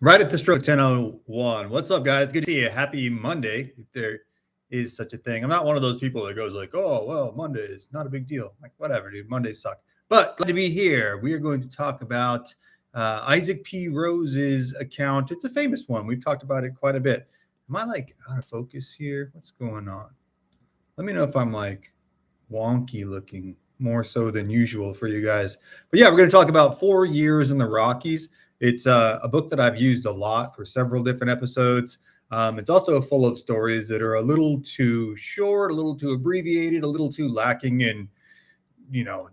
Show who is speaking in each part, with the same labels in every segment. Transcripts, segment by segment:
Speaker 1: Right at the stroke 10:01. What's up, guys? Good to see you. Happy Monday, if there is such a thing. I'm not one of those people that goes like, "Oh, well, Monday is not a big deal." Like, whatever, dude. Mondays suck. But glad to be here. We are going to talk about Isaac P. Rose's account. It's a famous one. We've talked about it quite a bit. Am I like out of focus here? What's going on? Let me know if I'm like wonky looking more so than usual for you guys. But yeah, we're going to talk about 4 Years in the Rockies. It's a book that I've used a lot for several different episodes. It's also full of stories that are a little too short, a little too abbreviated, a little too lacking in,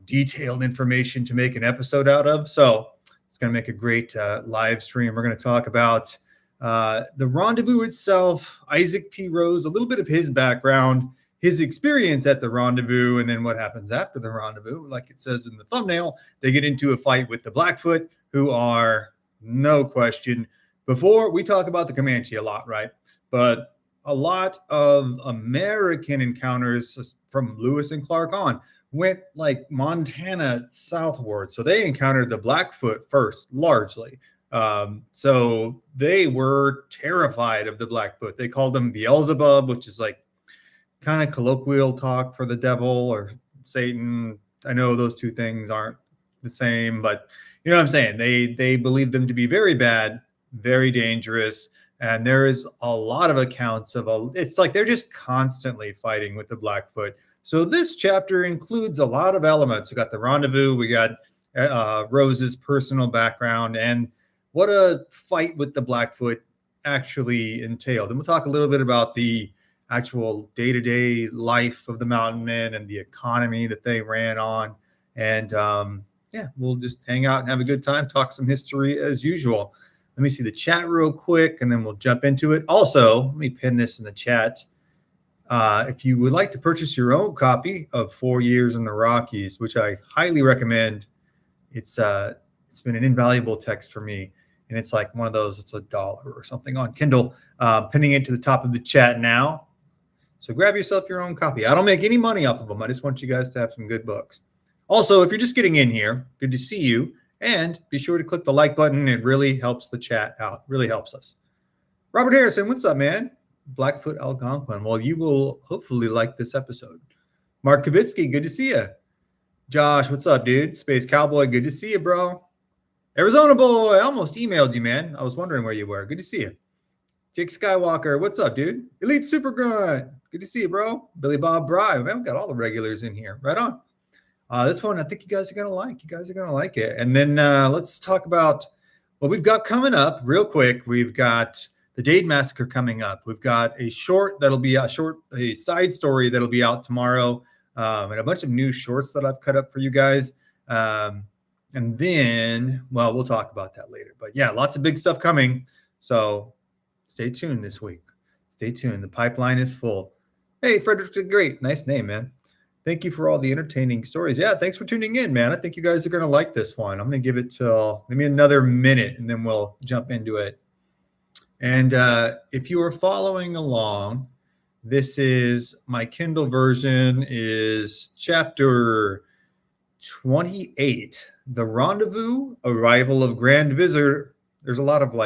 Speaker 1: detailed information to make an episode out of. So it's going to make a great live stream. We're going to talk about the rendezvous itself, Isaac P. Rose, a little bit of his background, his experience at the rendezvous, and then what happens after the rendezvous. Like it says in the thumbnail, they get into a fight with the Blackfoot, who are, no question, before we talk about the Comanche a lot, right? But a lot of American encounters from Lewis and Clark on went like Montana southward. So they encountered the Blackfoot first, largely. So they were terrified of the Blackfoot. They called them Beelzebub, which is like kind of colloquial talk for the devil or Satan. I know those two things aren't the same, but you know what I'm saying? They believe them to be very bad, very dangerous. And there is a lot of accounts of it's like they're just constantly fighting with the Blackfoot. So this chapter includes a lot of elements. We got the rendezvous, we got Rose's personal background, and what a fight with the Blackfoot actually entailed. And we'll talk a little bit about the actual day-to-day life of the Mountain Men and the economy that they ran on. And yeah, we'll just hang out and have a good time, talk some history as usual. Let me see the chat real quick, and then we'll jump into it. Also, let me pin this in the chat. If you would like to purchase your own copy of 4 Years in the Rockies, which I highly recommend, it's been an invaluable text for me. And it's like one of those, it's $1 or something on Kindle. Pinning it to the top of the chat now. So grab yourself your own copy. I don't make any money off of them. I just want you guys to have some good books. Also, if you're just getting in here, good to see you. And be sure to click the like button. It really helps the chat out. Really helps us. Robert Harrison, what's up, man? Blackfoot Algonquin. Well, you will hopefully like this episode. Mark Kavitsky, good to see you. Josh, what's up, dude? Space Cowboy, good to see you, bro. Arizona boy, I almost emailed you, man. I was wondering where you were. Good to see you. Jake Skywalker, what's up, dude? Elite Super Grunt, good to see you, bro. Billy Bob Bry, we haven't got all the regulars in here. Right on. This one, I think you guys are going to like. You guys are going to like it. And then let's talk about what we've got coming up real quick. We've got the Dade Massacre coming up. We've got a short that'll be a side story that'll be out tomorrow, and a bunch of new shorts that I've cut up for you guys. And then, well, we'll talk about that later. But yeah, lots of big stuff coming. So stay tuned this week. Stay tuned. The pipeline is full. Hey, Frederick the Great. Nice name, man. Thank you for all the entertaining stories. Yeah, thanks for tuning in, man. I think you guys are going to like this one. I'm going to give it till maybe another minute, and then we'll jump into it. And if you are following along, this is my Kindle version is chapter 28, The Rendezvous, Arrival of Grand Visitor. There's a lot of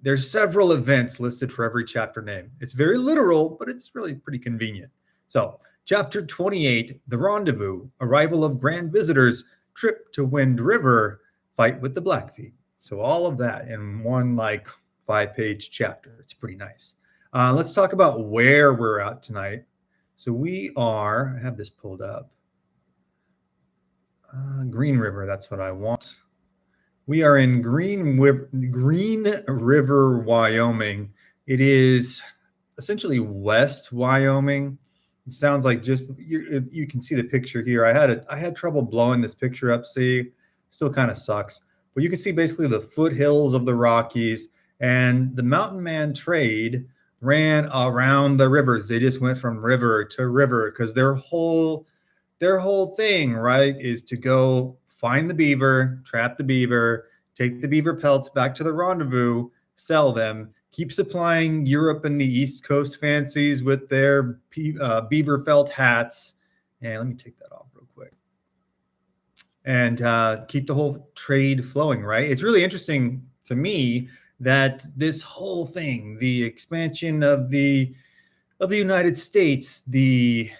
Speaker 1: there's several events listed for every chapter name. It's very literal, but it's really pretty convenient. So chapter 28, The Rendezvous, Arrival of Grand Visitors, Trip to Wind River, Fight with the Blackfeet. So all of that in one 5-page chapter. It's pretty nice. Let's talk about where we're at tonight. So we are, I have this pulled up. Green River, that's what I want. We are in Green River, Wyoming. It is essentially West Wyoming. It sounds like just you can see the picture here. I had trouble blowing this picture up. See, still kind of sucks. But you can see basically the foothills of the Rockies, and the Mountain Man trade ran around the rivers. They just went from river to river because their whole thing, right, is to go find the beaver, trap the beaver, take the beaver pelts back to the rendezvous, sell them, keep supplying Europe and the East Coast fancies with their beaver felt hats. And let me take that off real quick. And keep the whole trade flowing, right? It's really interesting to me that this whole thing, the expansion of the United States, the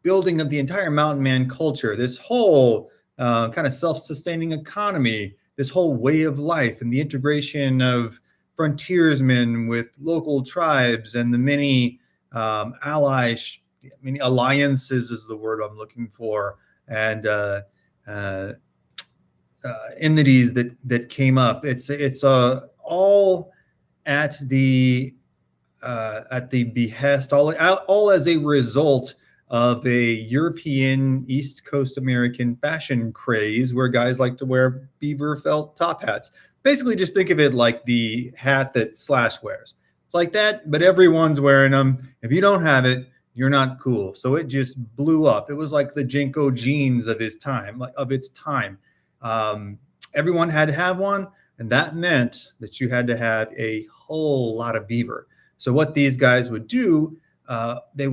Speaker 1: building of the entire mountain man culture, this whole kind of self-sustaining economy, this whole way of life, and the integration of frontiersmen with local tribes and the many allies, many alliances is the word I'm looking for, and uh, entities that came up. It's all at the behest, all as a result of a European East Coast American fashion craze where guys like to wear beaver felt top hats. Basically, just think of it like the hat that Slash wears. It's like that, but everyone's wearing them. If you don't have it, you're not cool. So it just blew up. It was like the Jenko jeans of its time. Everyone had to have one, and that meant that you had to have a whole lot of beaver. So what these guys would do, they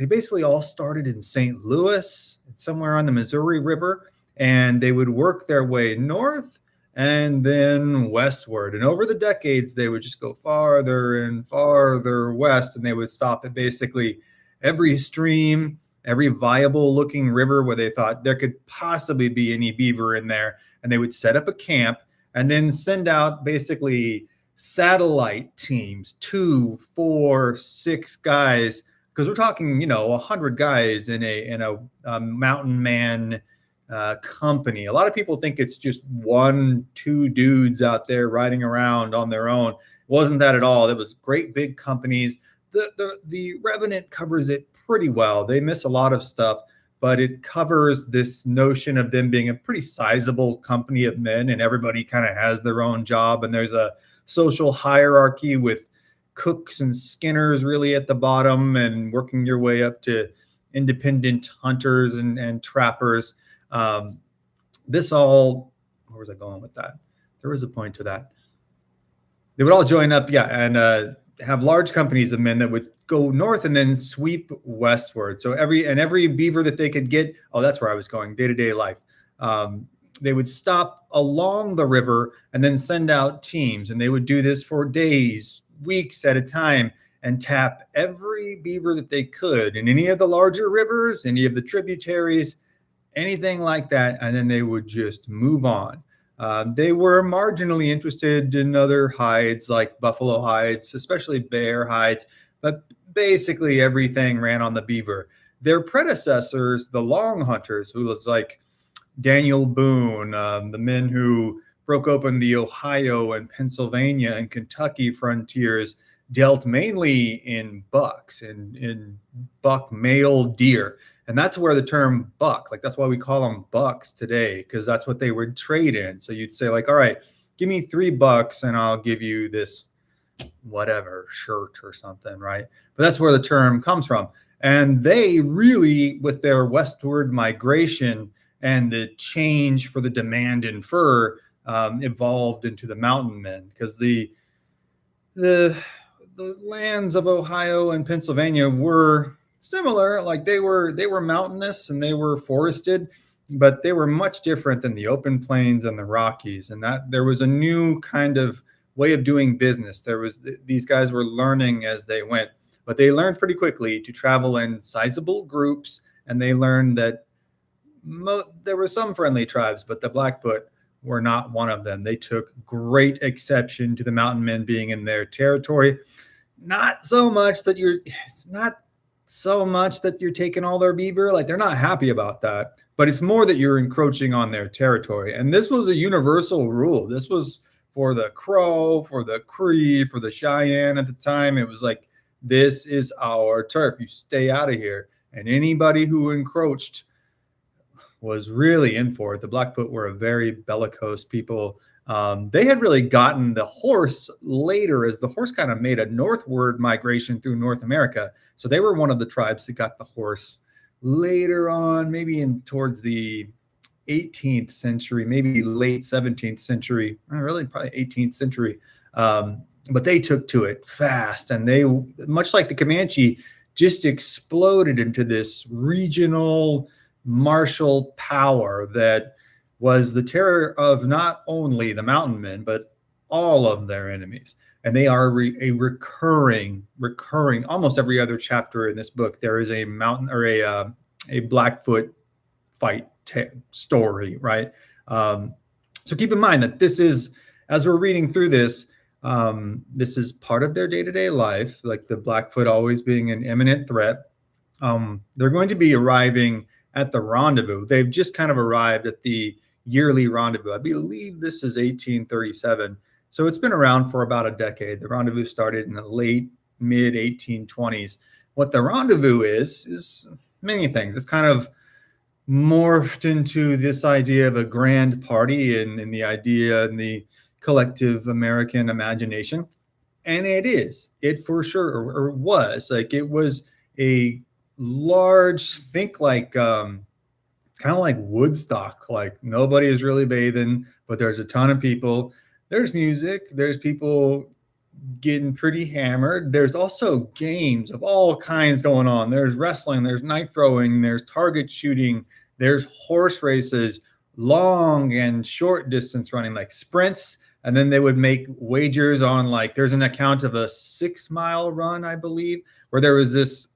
Speaker 1: basically all started in St. Louis, somewhere on the Missouri River, and they would work their way north and then westward. And over the decades, they would just go farther and farther west, and they would stop at basically every stream, every viable looking river where they thought there could possibly be any beaver in there. And they would set up a camp and then send out basically satellite teams, 2, 4, 6 guys, because we're talking, 100 guys in a mountain man company. A lot of people think it's just 1, 2 dudes out there riding around on their own. It wasn't that at all. It was great big companies. The Revenant covers it pretty well. They miss a lot of stuff, but it covers this notion of them being a pretty sizable company of men, and everybody kind of has their own job, and there's a social hierarchy with cooks and skinners really at the bottom, and working your way up to independent hunters and trappers. Where was I going with that? There was a point to that. They would all join up, and have large companies of men that would go north and then sweep westward. So every beaver that they could get, that's where I was going, day-to-day life. They would stop along the river and then send out teams, and they would do this for days, weeks at a time, and tap every beaver that they could in any of the larger rivers, any of the tributaries, anything like that, and then they would just move on. They were marginally interested in other hides like buffalo hides, especially bear hides, but basically everything ran on the beaver. Their predecessors, the long hunters, who was like Daniel Boone, the men who broke open the Ohio and Pennsylvania and Kentucky frontiers, dealt mainly in bucks and in buck male deer. And that's where the term buck, like that's why we call them bucks today, because that's what they would trade in. So you'd say like, all right, give me $3 and I'll give you this whatever shirt or something, right? But that's where the term comes from. And they really, with their westward migration and the change for the demand in fur, evolved into the mountain men, because the lands of Ohio and Pennsylvania were similar. Like they were mountainous and they were forested, but they were much different than the open plains and the Rockies. And that there was a new kind of way of doing business. These guys were learning as they went, but they learned pretty quickly to travel in sizable groups. And they learned that there were some friendly tribes, but the Blackfoot were not one of them. They took great exception to the mountain men being in their territory. Not so much that you're taking all their beaver. Like they're not happy about that, but it's more that you're encroaching on their territory. And this was a universal rule. This was for the Crow, for the Cree, for the Cheyenne at the time. It was like, this is our turf. You stay out of here. And anybody who encroached was really in for it. The Blackfoot were a very bellicose people. They had really gotten the horse later, as the horse kind of made a northward migration through North America. So they were one of the tribes that got the horse later on, maybe towards the 18th century, maybe late 17th century, really probably 18th century. But they took to it fast, and they, much like the Comanche, just exploded into this regional martial power that was the terror of not only the mountain men, but all of their enemies. And they are a recurring, almost every other chapter in this book, there is a mountain or a Blackfoot fight story, right? So keep in mind that this is, as we're reading through this, this is part of their day-to-day life, like the Blackfoot always being an imminent threat. They're going to be arriving at the rendezvous. They've just kind of arrived at the yearly rendezvous. I believe this is 1837. So it's been around for about a decade. The rendezvous started in the late, mid 1820s. What the rendezvous is many things. It's kind of morphed into this idea of a grand party and the idea and the collective American imagination. And it for sure, or was, like, it was a large, think like, kind of like Woodstock, like nobody is really bathing, but there's a ton of people. There's music, there's people getting pretty hammered. There's also games of all kinds going on. There's wrestling, there's knife throwing, there's target shooting, there's horse races, long and short distance running, like sprints. And then they would make wagers on, like, there's an account of a 6-mile run, I believe, where there was this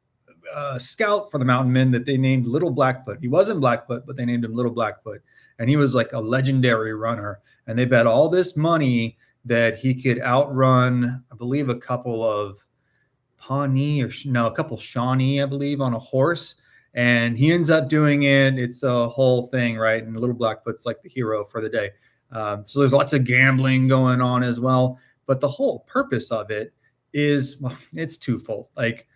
Speaker 1: scout for the Mountain Men that they named Little Blackfoot. He wasn't Blackfoot, but they named him Little Blackfoot. And he was like a legendary runner. And they bet all this money that he could outrun, I believe, a couple of a couple Shawnee, I believe, on a horse. And he ends up doing it. It's a whole thing, right? And Little Blackfoot's like the hero for the day. So there's lots of gambling going on as well. But the whole purpose of it is, well, it's twofold. Like,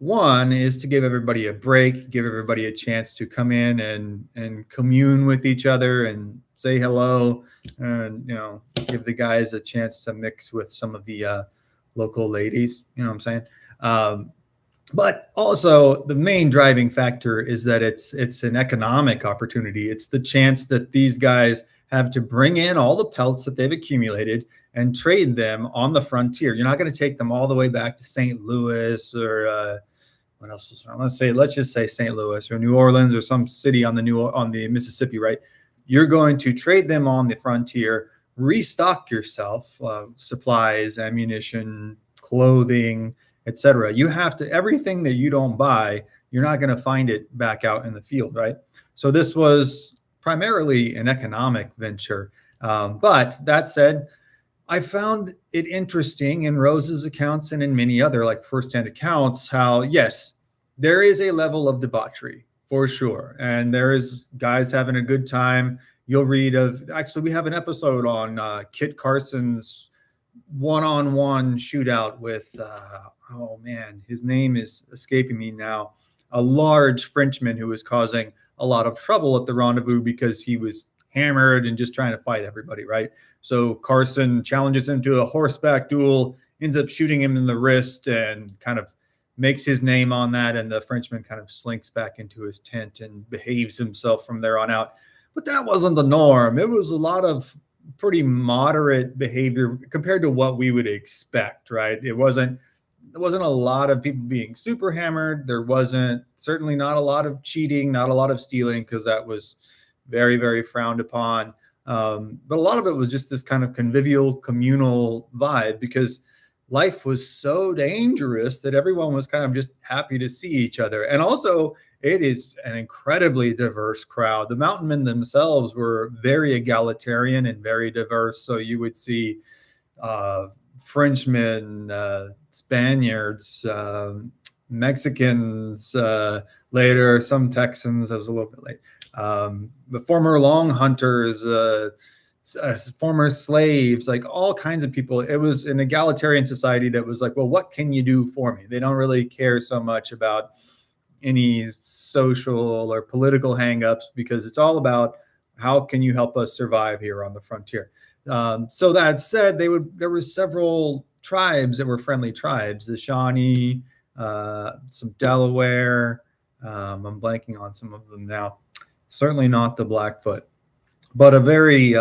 Speaker 1: one is to give everybody a break, give everybody a chance to come in and commune with each other and say hello, and, you know, give the guys a chance to mix with some of the local ladies. You know what I'm saying? But also the main driving factor is that it's an economic opportunity. It's the chance that these guys have to bring in all the pelts that they've accumulated and trade them on the frontier. You're not going to take them all the way back to St. Louis or what else is around? Let's just say St. Louis or New Orleans or some city on the Mississippi, right? You're going to trade them on the frontier, restock yourself, supplies, ammunition, clothing, etc. You have to, everything that you don't buy, you're not going to find it back out in the field, right? So this was primarily an economic venture. But that said, I found it interesting in Rose's accounts and in many other, like, firsthand accounts, how, yes, there is a level of debauchery for sure. And there is guys having a good time. You'll read of, actually, we have an episode on Kit Carson's one-on-one shootout with, oh man, his name is escaping me now, a large Frenchman who was causing a lot of trouble at the rendezvous because he was hammered and just trying to fight everybody, right? So Carson challenges him to a horseback duel, ends up shooting him in the wrist and kind of makes his name on that. And the Frenchman kind of slinks back into his tent and behaves himself from there on out. But that wasn't the norm. It was a lot of pretty moderate behavior compared to what we would expect, right? There wasn't a lot of people being super hammered. There wasn't, certainly not a lot of cheating, not a lot of stealing, because that was very, very frowned upon. But a lot of it was just this kind of convivial, communal vibe, because life was so dangerous that everyone was kind of just happy to see each other. And also, it is an incredibly diverse crowd. The Mountain Men themselves were very egalitarian and very diverse. So you would see Frenchmen, Spaniards, Mexicans, later some Texans. I was a little bit late. The former long hunters, former slaves, like all kinds of people. It was an egalitarian society that was like, well, what can you do for me? They don't really care so much about any social or political hangups, because it's all about how can you help us survive here on the frontier. So that said, there were several tribes that were friendly tribes, the Shawnee, some Delaware. I'm blanking on some of them now. Certainly not the Blackfoot, but a very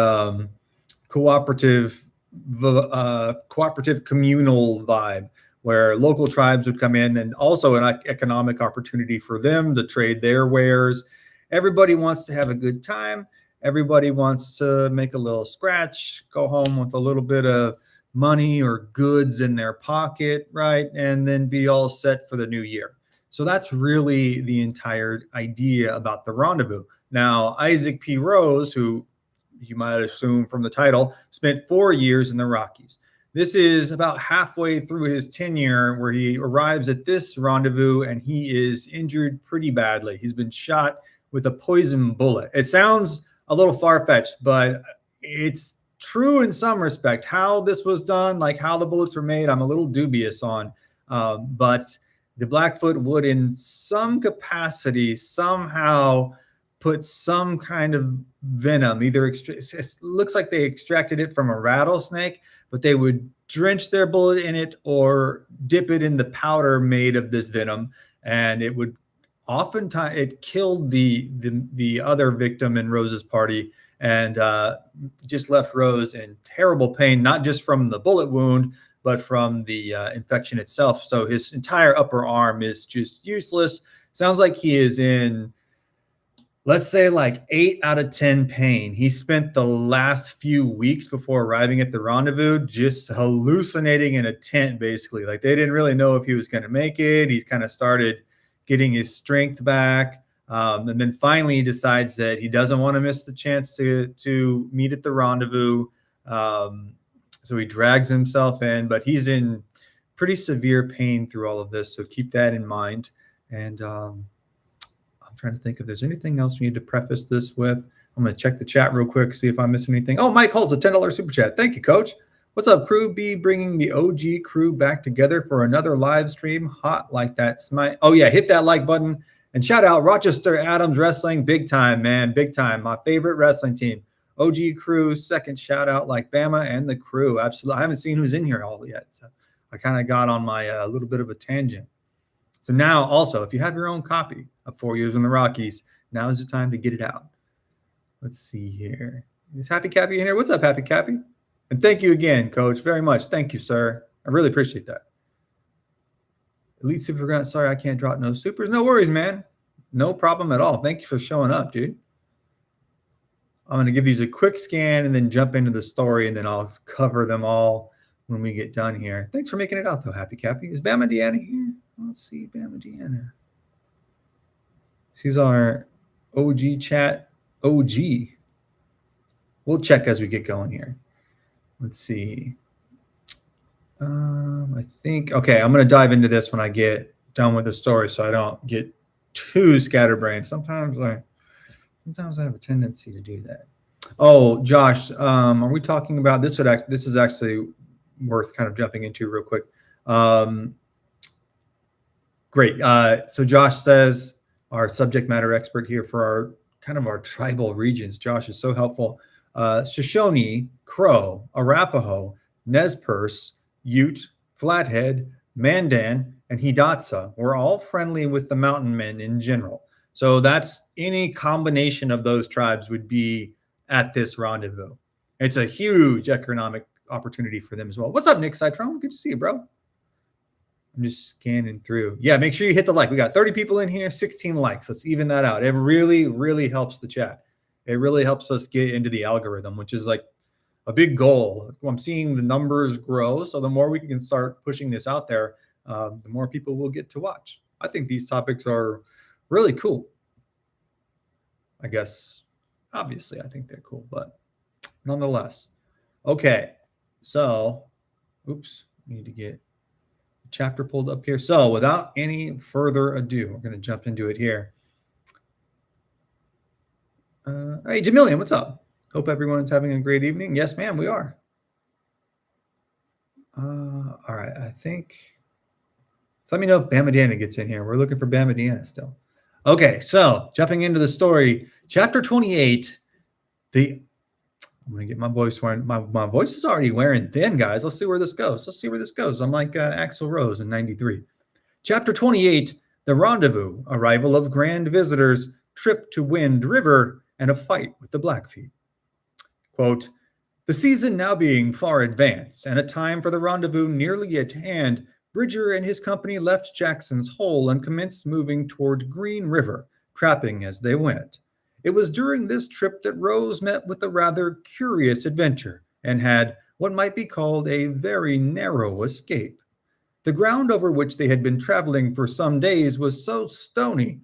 Speaker 1: cooperative communal vibe, where local tribes would come in, and also an economic opportunity for them to trade their wares. Everybody wants to have a good time. Everybody wants to make a little scratch, go home with a little bit of money or goods in their pocket, right? And then be all set for the new year. So that's really the entire idea about the rendezvous. Now, Isaac P. Rose, who you might assume from the title, spent 4 years in the Rockies. This is about halfway through his tenure where he arrives at this rendezvous and he is injured pretty badly. He's been shot with a poison bullet. It sounds a little far-fetched, but it's true in some respect. How this was done, like how the bullets were made, I'm a little dubious on. But the Blackfoot would, in some capacity, somehow put some kind of venom. Either it looks like they extracted it from a rattlesnake, but they would drench their bullet in it or dip it in the powder made of this venom, and it would oftentimes it killed the other victim in Rose's party and just left Rose in terrible pain, not just from the bullet wound, but from the infection itself. So his entire upper arm is just useless. Sounds like he is in, let's say, like 8 out of 10 pain. He spent the last few weeks before arriving at the rendezvous just hallucinating in a tent, basically. Like they didn't really know if he was going to make it. He's kind of started getting his strength back. And then finally he decides that he doesn't want to miss the chance to meet at the rendezvous. So he drags himself in, but he's in pretty severe pain through all of this. So keep that in mind. And I'm trying to think if there's anything else we need to preface this with. I'm going to check the chat real quick, see if I missed anything. Oh, Mike holds a $10 super chat. Thank you, Coach. What's up, crew? Be bringing the OG crew back together for another live stream. Hot like that. Smite. Oh, yeah. Hit that like button. And shout out Rochester Adams Wrestling. Big time, man. Big time. My favorite wrestling team. OG crew. Second shout out like Bama and the crew. Absolutely. I haven't seen who's in here all yet. So I kind of got on my little bit of a tangent. So now also, if you have your own copy of 4 Years in the Rockies, now is the time to get it out. Let's see here. Is Happy Cappy in here? What's up, Happy Cappy? And thank you again, Coach, very much. Thank you, sir. I really appreciate that. Elite Super Grunt, sorry I can't drop no supers. No worries, man. No problem at all. Thank you for showing up, dude. I'm going to give these a quick scan and then jump into the story, and then I'll cover them all when we get done here. Thanks for making it out, though, Happy Cappy. Is Bama Deanna here? Let's see, Bama Deanna. She's our OG chat OG. We'll check as we get going here. Let's see. I think, okay, I'm going to dive into this when I get done with the story so I don't get too scatterbrained. Sometimes I have a tendency to do that. Oh, Josh, are we talking about this? This is actually worth kind of jumping into real quick. Great. So Josh says, our subject matter expert here for our tribal regions. Josh is so helpful. Shoshone, Crow, Arapaho, Nez Perce, Ute, Flathead, Mandan, and Hidatsa were all friendly with the mountain men in general. So that's any combination of those tribes would be at this rendezvous. It's a huge economic opportunity for them as well. What's up, Nick Citron? Good to see you, bro. I'm just scanning through. Yeah, make sure you hit the like. We got 30 people in here, 16 likes. Let's even that out. It really, really helps the chat. It really helps us get into the algorithm, which is like a big goal. I'm seeing the numbers grow. So the more we can start pushing this out there, the more people will get to watch. I think these topics are really cool. I guess, obviously, I think they're cool, but nonetheless. Okay, so, oops, need to get the chapter pulled up here. So without any further ado, we're going to jump into it here. Hey, Jamilian, what's up? Hope everyone's having a great evening. Yes, ma'am, we are. All right, I think. So let me know if Bama Deanna gets in here. We're looking for Bama Deanna still. Okay, so jumping into the story, chapter 28. I'm gonna get my voice wearing. My voice is already wearing thin, guys. Let's see where this goes. I'm like Axl Rose in '93. Chapter 28: The Rendezvous. Arrival of grand visitors. Trip to Wind River and a fight with the Blackfeet. Quote, the season now being far advanced and a time for the rendezvous nearly at hand, Bridger and his company left Jackson's Hole and commenced moving toward Green River, trapping as they went. It was during this trip that Rose met with a rather curious adventure and had what might be called a very narrow escape. The ground over which they had been traveling for some days was so stony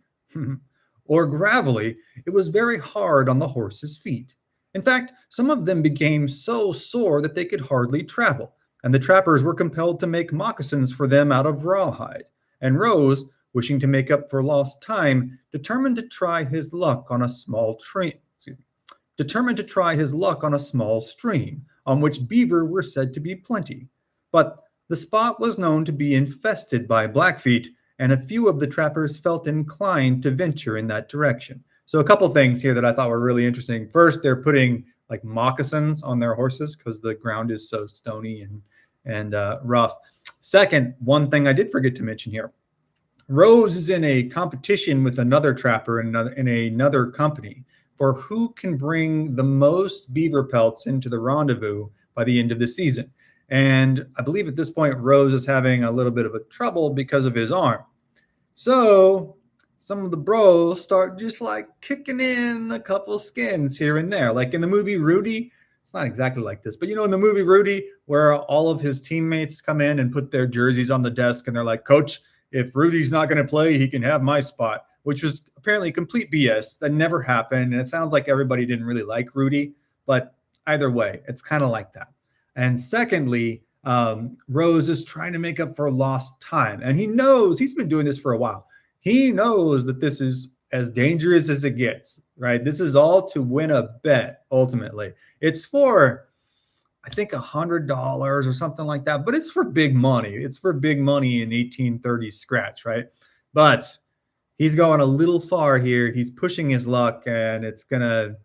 Speaker 1: or gravelly, it was very hard on the horses' feet. In fact, some of them became so sore that they could hardly travel, and the trappers were compelled to make moccasins for them out of rawhide. And Rose, wishing to make up for lost time, determined to try his luck on a small stream on which beaver were said to be plenty. But the spot was known to be infested by Blackfeet, and a few of the trappers felt inclined to venture in that direction. So a couple things here that I thought were really interesting. First, they're putting like moccasins on their horses because the ground is so stony and rough. Second, one thing I did forget to mention here. Rose is in a competition with another trapper in another company for who can bring the most beaver pelts into the rendezvous by the end of the season. And I believe at this point, Rose is having a little bit of a trouble because of his arm. So some of the bros start just like kicking in a couple skins here and there. Like in the movie Rudy, it's not exactly like this, but in the movie Rudy, where all of his teammates come in and put their jerseys on the desk and they're like, Coach, if Rudy's not going to play, he can have my spot, which was apparently complete BS. That never happened. And it sounds like everybody didn't really like Rudy, but either way, it's kind of like that. And secondly, Rose is trying to make up for lost time. And he knows he's been doing this for a while. He knows that this is as dangerous as it gets, right? This is all to win a bet, ultimately. It's for, I think, $100 or something like that. But it's for big money. It's for big money in 1830s scratch, right? But he's going a little far here. He's pushing his luck, and he's gonna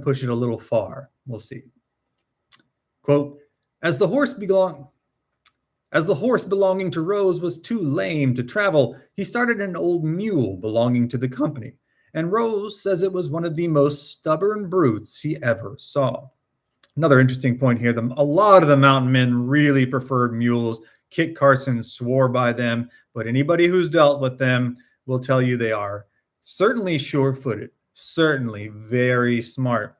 Speaker 1: push it a little far. We'll see. Quote, as the horse belonging to Rose was too lame to travel, he started an old mule belonging to the company, and Rose says it was one of the most stubborn brutes he ever saw. Another interesting point here, a lot of the mountain men really preferred mules. Kit Carson swore by them, but anybody who's dealt with them will tell you they are certainly sure-footed, certainly very smart,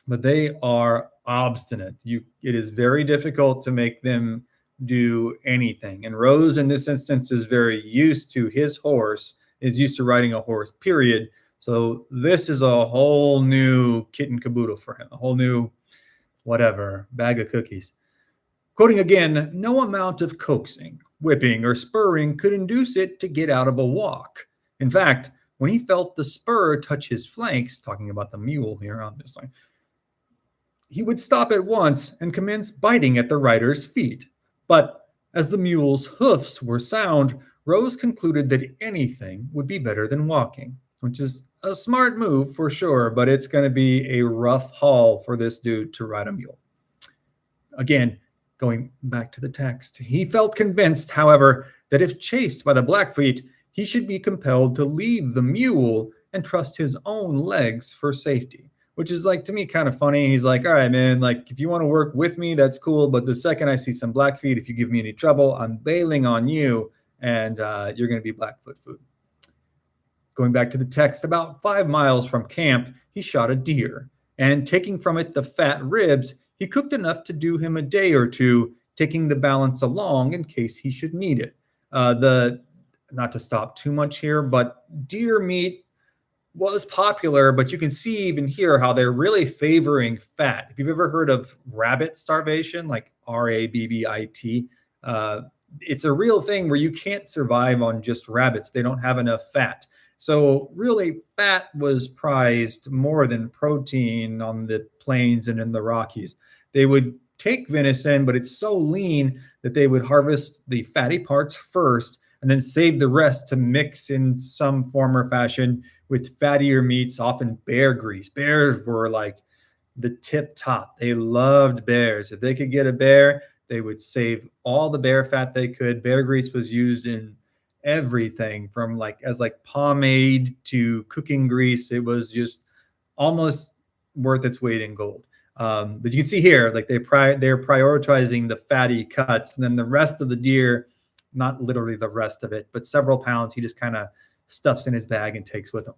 Speaker 1: but they are obstinate. It is very difficult to make them do anything. And Rose, in this instance, is very used to his horse, is used to riding a horse, period. So this is a whole new kit and caboodle for him, a whole new whatever, bag of cookies. Quoting again, no amount of coaxing, whipping, or spurring could induce it to get out of a walk. In fact, when he felt the spur touch his flanks, talking about the mule here, obviously, he would stop at once and commence biting at the rider's feet. But as the mule's hoofs were sound, Rose concluded that anything would be better than walking, which is a smart move for sure, but it's going to be a rough haul for this dude to ride a mule. Again, going back to the text, he felt convinced, however, that if chased by the Blackfeet, he should be compelled to leave the mule and trust his own legs for safety. Which is, like, to me, kind of funny. He's like, all right, man, like, if you want to work with me, that's cool. But the second I see some Blackfeet, if you give me any trouble, I'm bailing on you, and you're going to be Blackfoot food. Going back to the text, about 5 miles from camp, he shot a deer. And taking from it the fat ribs, he cooked enough to do him a day or two, taking the balance along in case he should need it. Not to stop too much here, but deer meat was popular, but you can see even here how they're really favoring fat. If you've ever heard of rabbit starvation, like RABBIT, it's a real thing where you can't survive on just rabbits. They don't have enough fat. So really, fat was prized more than protein on the plains and in the Rockies. They would take venison, but it's so lean that they would harvest the fatty parts first and then save the rest to mix in some form or fashion with fattier meats, often bear grease. Bears were like the tip top. They loved bears. If they could get a bear, they would save all the bear fat they could. Bear grease was used in everything from as pomade to cooking grease. It was just almost worth its weight in gold. But you can see here, like they're prioritizing the fatty cuts, and then the rest of the deer, not literally the rest of it, but several pounds, he just kind of stuffs in his bag and takes with him.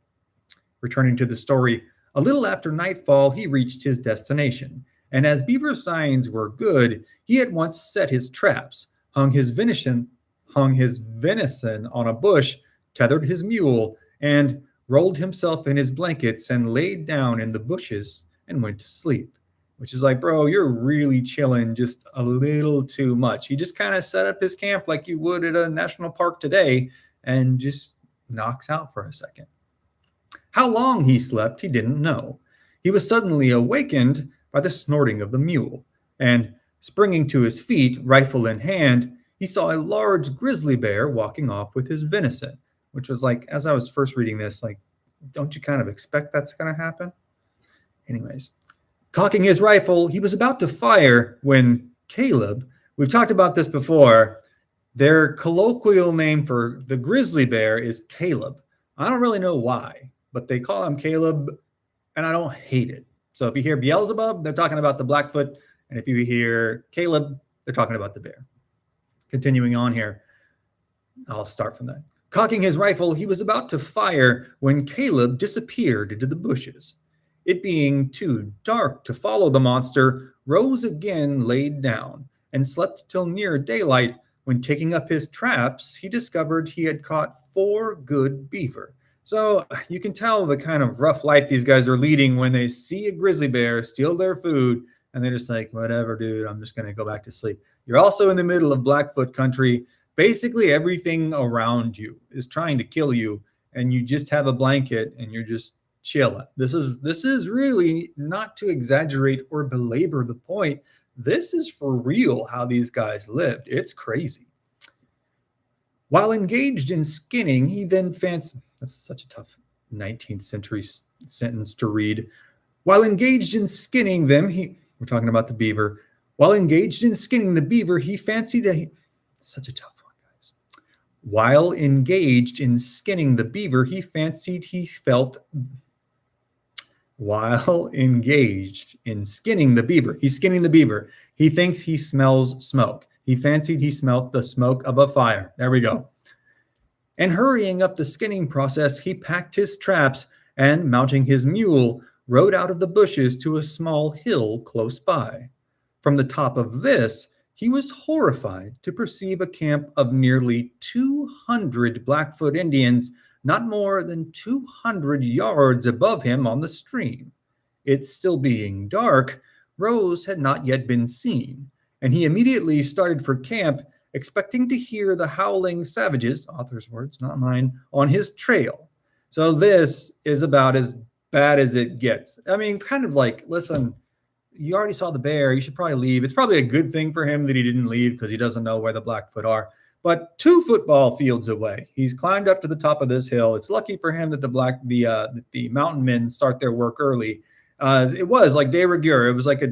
Speaker 1: Returning to the story, a little after nightfall, he reached his destination, and as beaver signs were good, he at once set his traps, hung his venison on a bush, tethered his mule, and rolled himself in his blankets and laid down in the bushes and went to sleep. Which is like, bro, you're really chilling just a little too much. He just kind of set up his camp like you would at a national park today and just knocks out for a second. How long he slept, he didn't know. He was suddenly awakened by the snorting of the mule, and springing to his feet, rifle in hand, he saw a large grizzly bear walking off with his venison, which was like, as I was first reading this, like, don't you kind of expect that's going to happen? Anyways, cocking his rifle, he was about to fire when Caleb, we've talked about this before, their colloquial name for the grizzly bear is Caleb. I don't really know why, but they call him Caleb, and I don't hate it. So if you hear Beelzebub, they're talking about the Blackfoot, and if you hear Caleb, they're talking about the bear. Continuing on here, I'll start from that. Cocking his rifle, he was about to fire when Caleb disappeared into the bushes. It being too dark to follow the monster, Rose again laid down and slept till near daylight, when taking up his traps, he discovered he had caught 4 good beaver. So you can tell the kind of rough life these guys are leading when they see a grizzly bear steal their food, and they're just like, whatever, dude, I'm just going to go back to sleep. You're also in the middle of Blackfoot country. Basically, everything around you is trying to kill you, and you just have a blanket, and you're just chilling. This is really, not to exaggerate or belabor the point, this is for real how these guys lived. It's crazy. While engaged in skinning, he then fancied... That's such a tough 19th century sentence to read. While engaged in skinning them, we're talking about the beaver. While engaged in skinning the beaver, he fancied that such a tough one, guys. While engaged in skinning the beaver, he fancied he felt... While engaged in skinning the beaver, he's skinning the beaver. He thinks he smells smoke. He fancied he smelt the smoke of a fire. There we go. And hurrying up the skinning process, he packed his traps and, mounting his mule, rode out of the bushes to a small hill close by. From the top of this, he was horrified to perceive a camp of nearly 200 Blackfoot Indians, not more than 200 yards above him on the stream. It still being dark, Rose had not yet been seen, and he immediately started for camp, expecting to hear the howling savages, author's words, not mine, on his trail. So this is about as bad as it gets. I mean, kind of like, listen, you already saw the bear. You should probably leave. It's probably a good thing for him that he didn't leave because he doesn't know where the Blackfoot are. But 2 football fields away, he's climbed up to the top of this hill. It's lucky for him that the Mountain Men start their work early. It was like de rigueur. It was like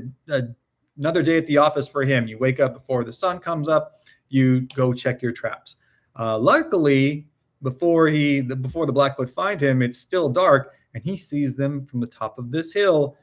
Speaker 1: another day at the office for him. You wake up before the sun comes up. You go check your traps. Luckily, before the Blackfoot find him, it's still dark, and he sees them from the top of this hill,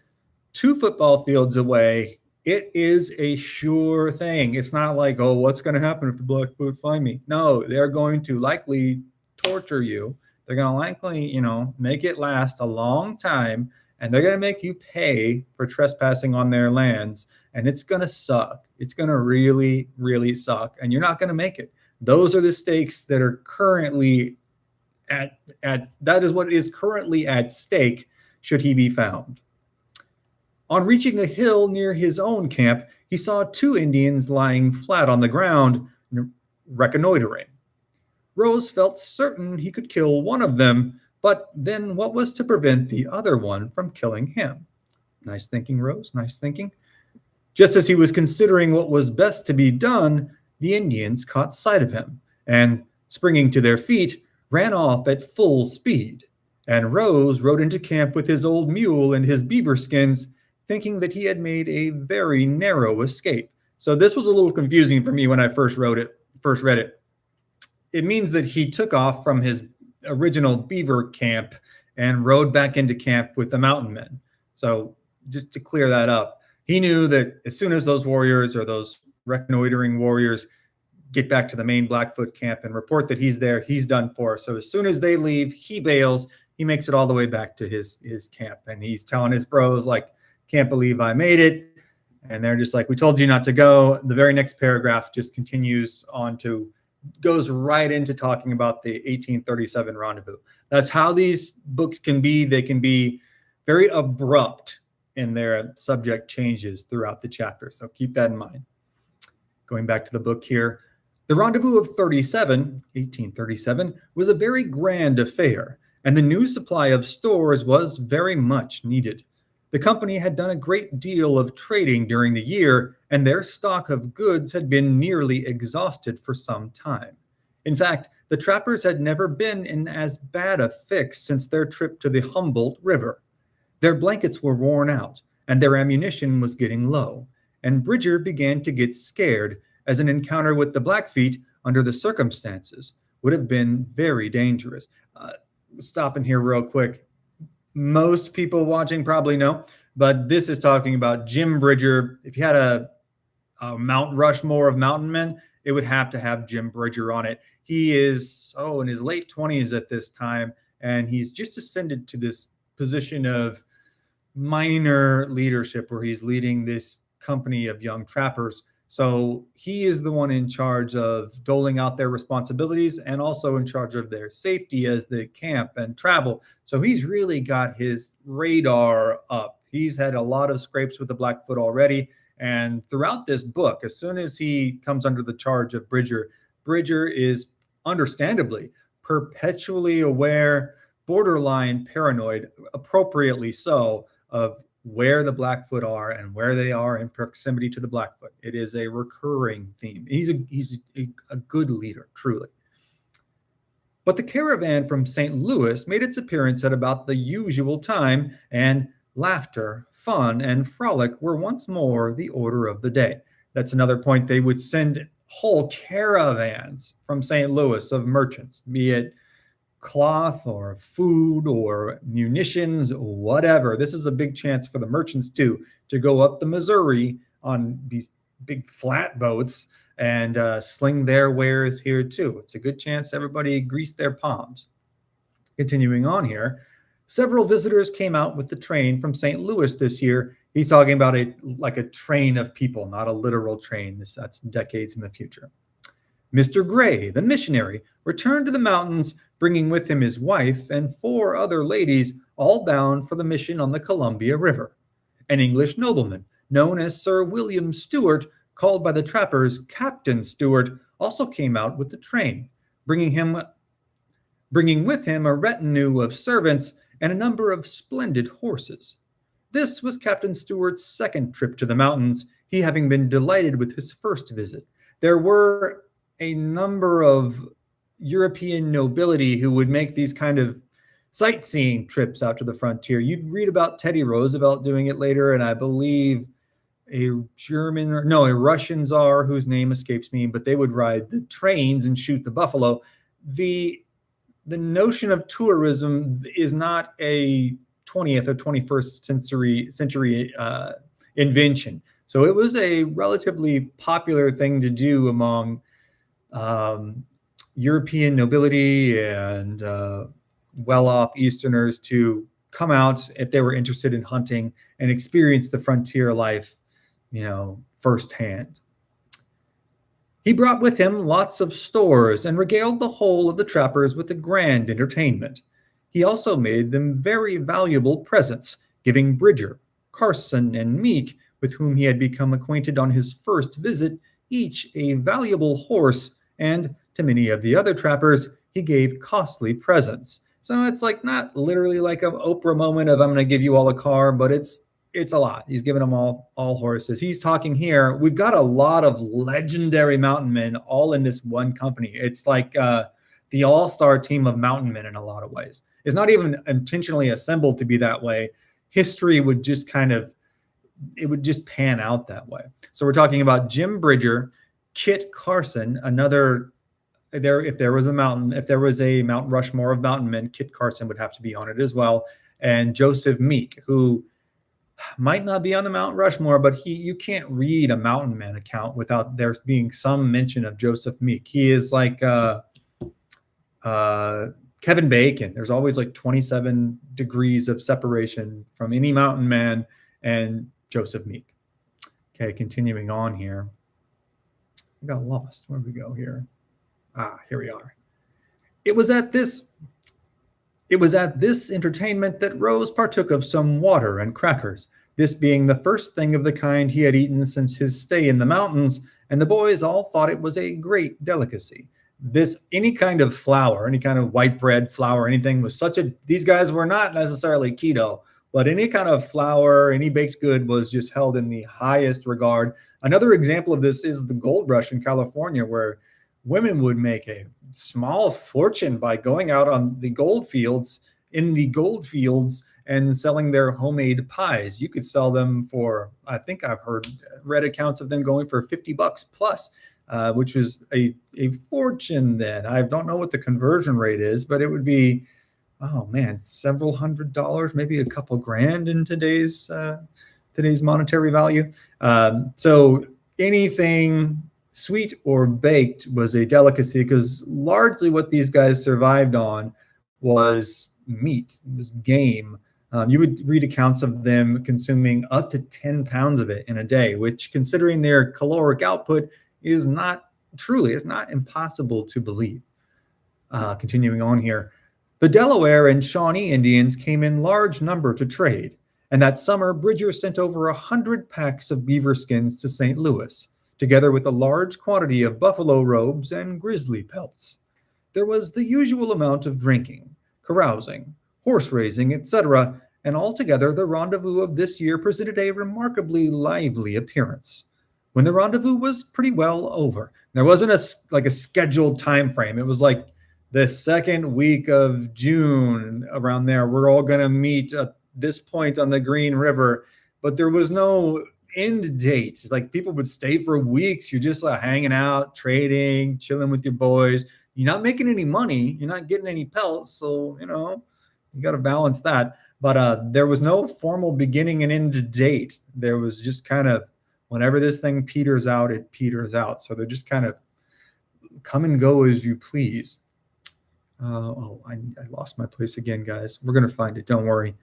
Speaker 1: 2 football fields away. It is a sure thing. It's not like, oh, what's going to happen if the Blackfoot find me? No, they're going to likely torture you. They're going to likely, make it last a long time, and they're going to make you pay for trespassing on their lands, and it's going to suck. It's going to really, really suck, and you're not going to make it. Those are the stakes that are currently that is what is currently at stake should he be found. On reaching a hill near his own camp, he saw 2 Indians lying flat on the ground, reconnoitering. Rose felt certain he could kill one of them, but then what was to prevent the other one from killing him? Nice thinking, Rose, nice thinking. Just as he was considering what was best to be done, the Indians caught sight of him and, springing to their feet, ran off at full speed. And Rose rode into camp with his old mule and his beaver skins, thinking that he had made a very narrow escape. So this was a little confusing for me when I first read it. It means that he took off from his original beaver camp and rode back into camp with the Mountain Men. So just to clear that up, he knew that as soon as those warriors or those reconnoitering warriors get back to the main Blackfoot camp and report that he's there, he's done for. So as soon as they leave, he bails, he makes it all the way back to his camp, and he's telling his bros, like, can't believe I made it. And they're just like, we told you not to go. The very next paragraph just continues on to, goes right into talking about the 1837 rendezvous. That's how these books can be. They can be very abrupt in their subject changes throughout the chapter. So keep that in mind. Going back to the book here, the Rendezvous of 1837, was a very grand affair, and the new supply of stores was very much needed. The company had done a great deal of trading during the year, and their stock of goods had been nearly exhausted for some time. In fact, the trappers had never been in as bad a fix since their trip to the Humboldt River. Their blankets were worn out, and their ammunition was getting low, and Bridger began to get scared, as an encounter with the Blackfeet under the circumstances would have been very dangerous. Stopping here real quick. Most people watching probably know, but this is talking about Jim Bridger. If you had a Mount Rushmore of mountain men, it would have to have Jim Bridger on it. He is, in his late 20s at this time, and he's just ascended to this position of minor leadership where he's leading this company of young trappers. So he is the one in charge of doling out their responsibilities and also in charge of their safety as they camp and travel. So he's really got his radar up. He's had a lot of scrapes with the Blackfoot already. And throughout this book, as soon as he comes under the charge of Bridger, Bridger is understandably perpetually aware, borderline paranoid, appropriately so, of where the Blackfoot are and where they are in proximity to the Blackfoot. It is a recurring theme. He's a good leader, truly. But the caravan from St. Louis made its appearance at about the usual time, and laughter, fun, and frolic were once more the order of the day. That's another point. They would send whole caravans from St. Louis of merchants, be it cloth or food or munitions, whatever. This is a big chance for the merchants too, to go up the Missouri on these big flat boats and sling their wares here too. It's a good chance everybody greased their palms. Continuing on here, several visitors came out with the train from St. Louis this year. He's talking about like a train of people, not a literal train. That's decades in the future. Mr. Gray, the missionary, returned to the mountains, bringing with him his wife and 4 other ladies, all bound for the mission on the Columbia River. An English nobleman, known as Sir William Stewart, called by the trappers Captain Stewart, also came out with the train, bringing with him a retinue of servants and a number of splendid horses. This was Captain Stewart's second trip to the mountains, he having been delighted with his first visit. There were a number of European nobility who would make these kind of sightseeing trips out to the frontier. You'd read about Teddy Roosevelt doing it later, and I believe a Russian czar whose name escapes me, but they would ride the trains and shoot the buffalo. The notion of tourism is not a 20th or 21st century invention. So it was a relatively popular thing to do among European nobility and well-off Easterners to come out if they were interested in hunting and experience the frontier life, firsthand. He brought with him lots of stores and regaled the whole of the trappers with a grand entertainment. He also made them very valuable presents, giving Bridger, Carson, and Meek, with whom he had become acquainted on his first visit, each a valuable horse, and to many of the other trappers, he gave costly presents. So it's like not literally like an Oprah moment of I'm going to give you all a car, but it's a lot. He's giving them all horses. He's talking here. We've got a lot of legendary mountain men all in this one company. It's like the all-star team of mountain men in a lot of ways. It's not even intentionally assembled to be that way. History would just it would just pan out that way. So we're talking about Jim Bridger, Kit Carson, if there was a Mount Rushmore of mountain men, Kit Carson would have to be on it as well, and Joseph Meek, who might not be on the Mount Rushmore, but you can't read a mountain man account without there being some mention of Joseph Meek. He is like Kevin Bacon. There's always like 27 degrees of separation from any Mountain Man and Joseph Meek. Okay, continuing on here. I got lost. Where did we go here? Here we are. It was at this entertainment that Rose partook of some water and crackers, this being the first thing of the kind he had eaten since his stay in the mountains, and the boys all thought it was a great delicacy. Any kind of flour, any kind of white bread, flour, anything was these guys were not necessarily keto, but any kind of flour, any baked good was just held in the highest regard. Another example of this is the gold rush in California, where women would make a small fortune by going out on the gold fields, and selling their homemade pies. You could sell them for, I think I've read accounts of them going for $50 plus, which was a fortune then. I don't know what the conversion rate is, but it would be, oh man, several $100s, maybe a couple grand in today's monetary value. So anything sweet or baked was a delicacy, because largely what these guys survived on was meat, it was game. You would read accounts of them consuming up to 10 pounds of it in a day, which, considering their caloric output, is not impossible to believe. Continuing on here, the Delaware and Shawnee Indians came in large number to trade, and that summer Bridger sent over 100 packs of beaver skins to St. Louis, together with a large quantity of buffalo robes and grizzly pelts. There was the usual amount of drinking, carousing, horse racing, etc., and altogether the rendezvous of this year presented a remarkably lively appearance. When the rendezvous was pretty well over, there wasn't a scheduled time frame. It was like the second week of June, around there. We're all going to meet at this point on the Green River, but there was no end date. Like, people would stay for weeks. You're just hanging out, trading, chilling with your boys. You're not making any money. You're not getting any pelts. So, you got to balance that. But there was no formal beginning and end date. There was just kind of, whenever this thing peters out, it peters out. So they're just kind of come and go as you please. I lost my place again, guys. We're going to find it. Don't worry.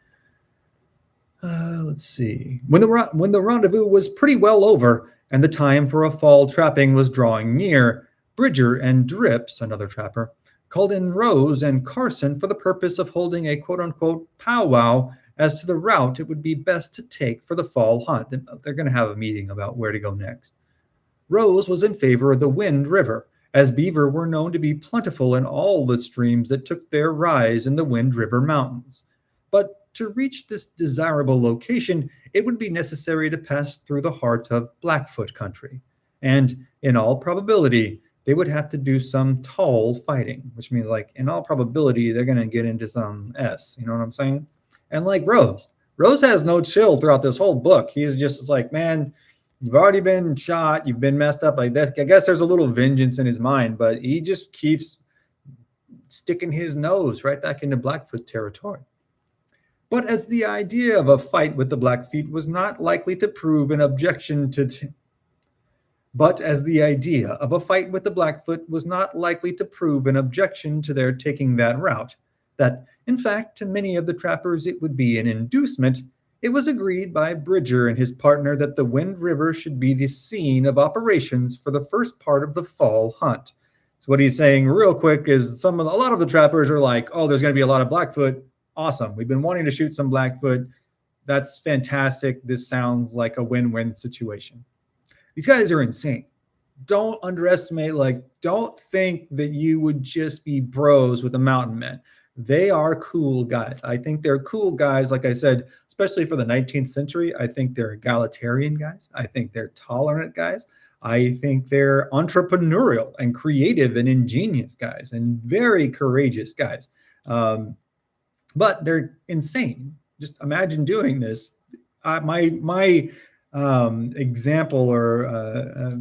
Speaker 1: Let's see. When the rendezvous was pretty well over and the time for a fall trapping was drawing near, Bridger and Drips, another trapper, called in Rose and Carson for the purpose of holding a quote-unquote powwow as to the route it would be best to take for the fall hunt. They're going to have a meeting about where to go next. Rose was in favor of the Wind River, as beaver were known to be plentiful in all the streams that took their rise in the Wind River Mountains. But to reach this desirable location, it would be necessary to pass through the heart of Blackfoot country, and in all probability, they would have to do some tall fighting, which means, in all probability, they're going to get into some S. You know what I'm saying? And like Rose has no chill throughout this whole book. He's just like, man, you've already been shot. You've been messed up like that. I guess there's a little vengeance in his mind, but he just keeps sticking his nose right back into Blackfoot territory. But as the idea of a fight with the Blackfeet was not likely to prove an objection to their taking that route, that, in fact, to many of the trappers it would be an inducement, it was agreed by Bridger and his partner that the Wind River should be the scene of operations for the first part of the fall hunt. So what he's saying real quick is a lot of the trappers are like, oh, there's going to be a lot of Blackfoot. Awesome. We've been wanting to shoot some Blackfoot. That's fantastic. This sounds like a win-win situation. These guys are insane. Don't underestimate, don't think that you would just be bros with the Mountain Men. They are cool guys. I think they're cool guys, like I said, especially for the 19th century. I think they're egalitarian guys. I think they're tolerant guys. I think they're entrepreneurial and creative and ingenious guys and very courageous guys. But they're insane. Just imagine doing this. My example or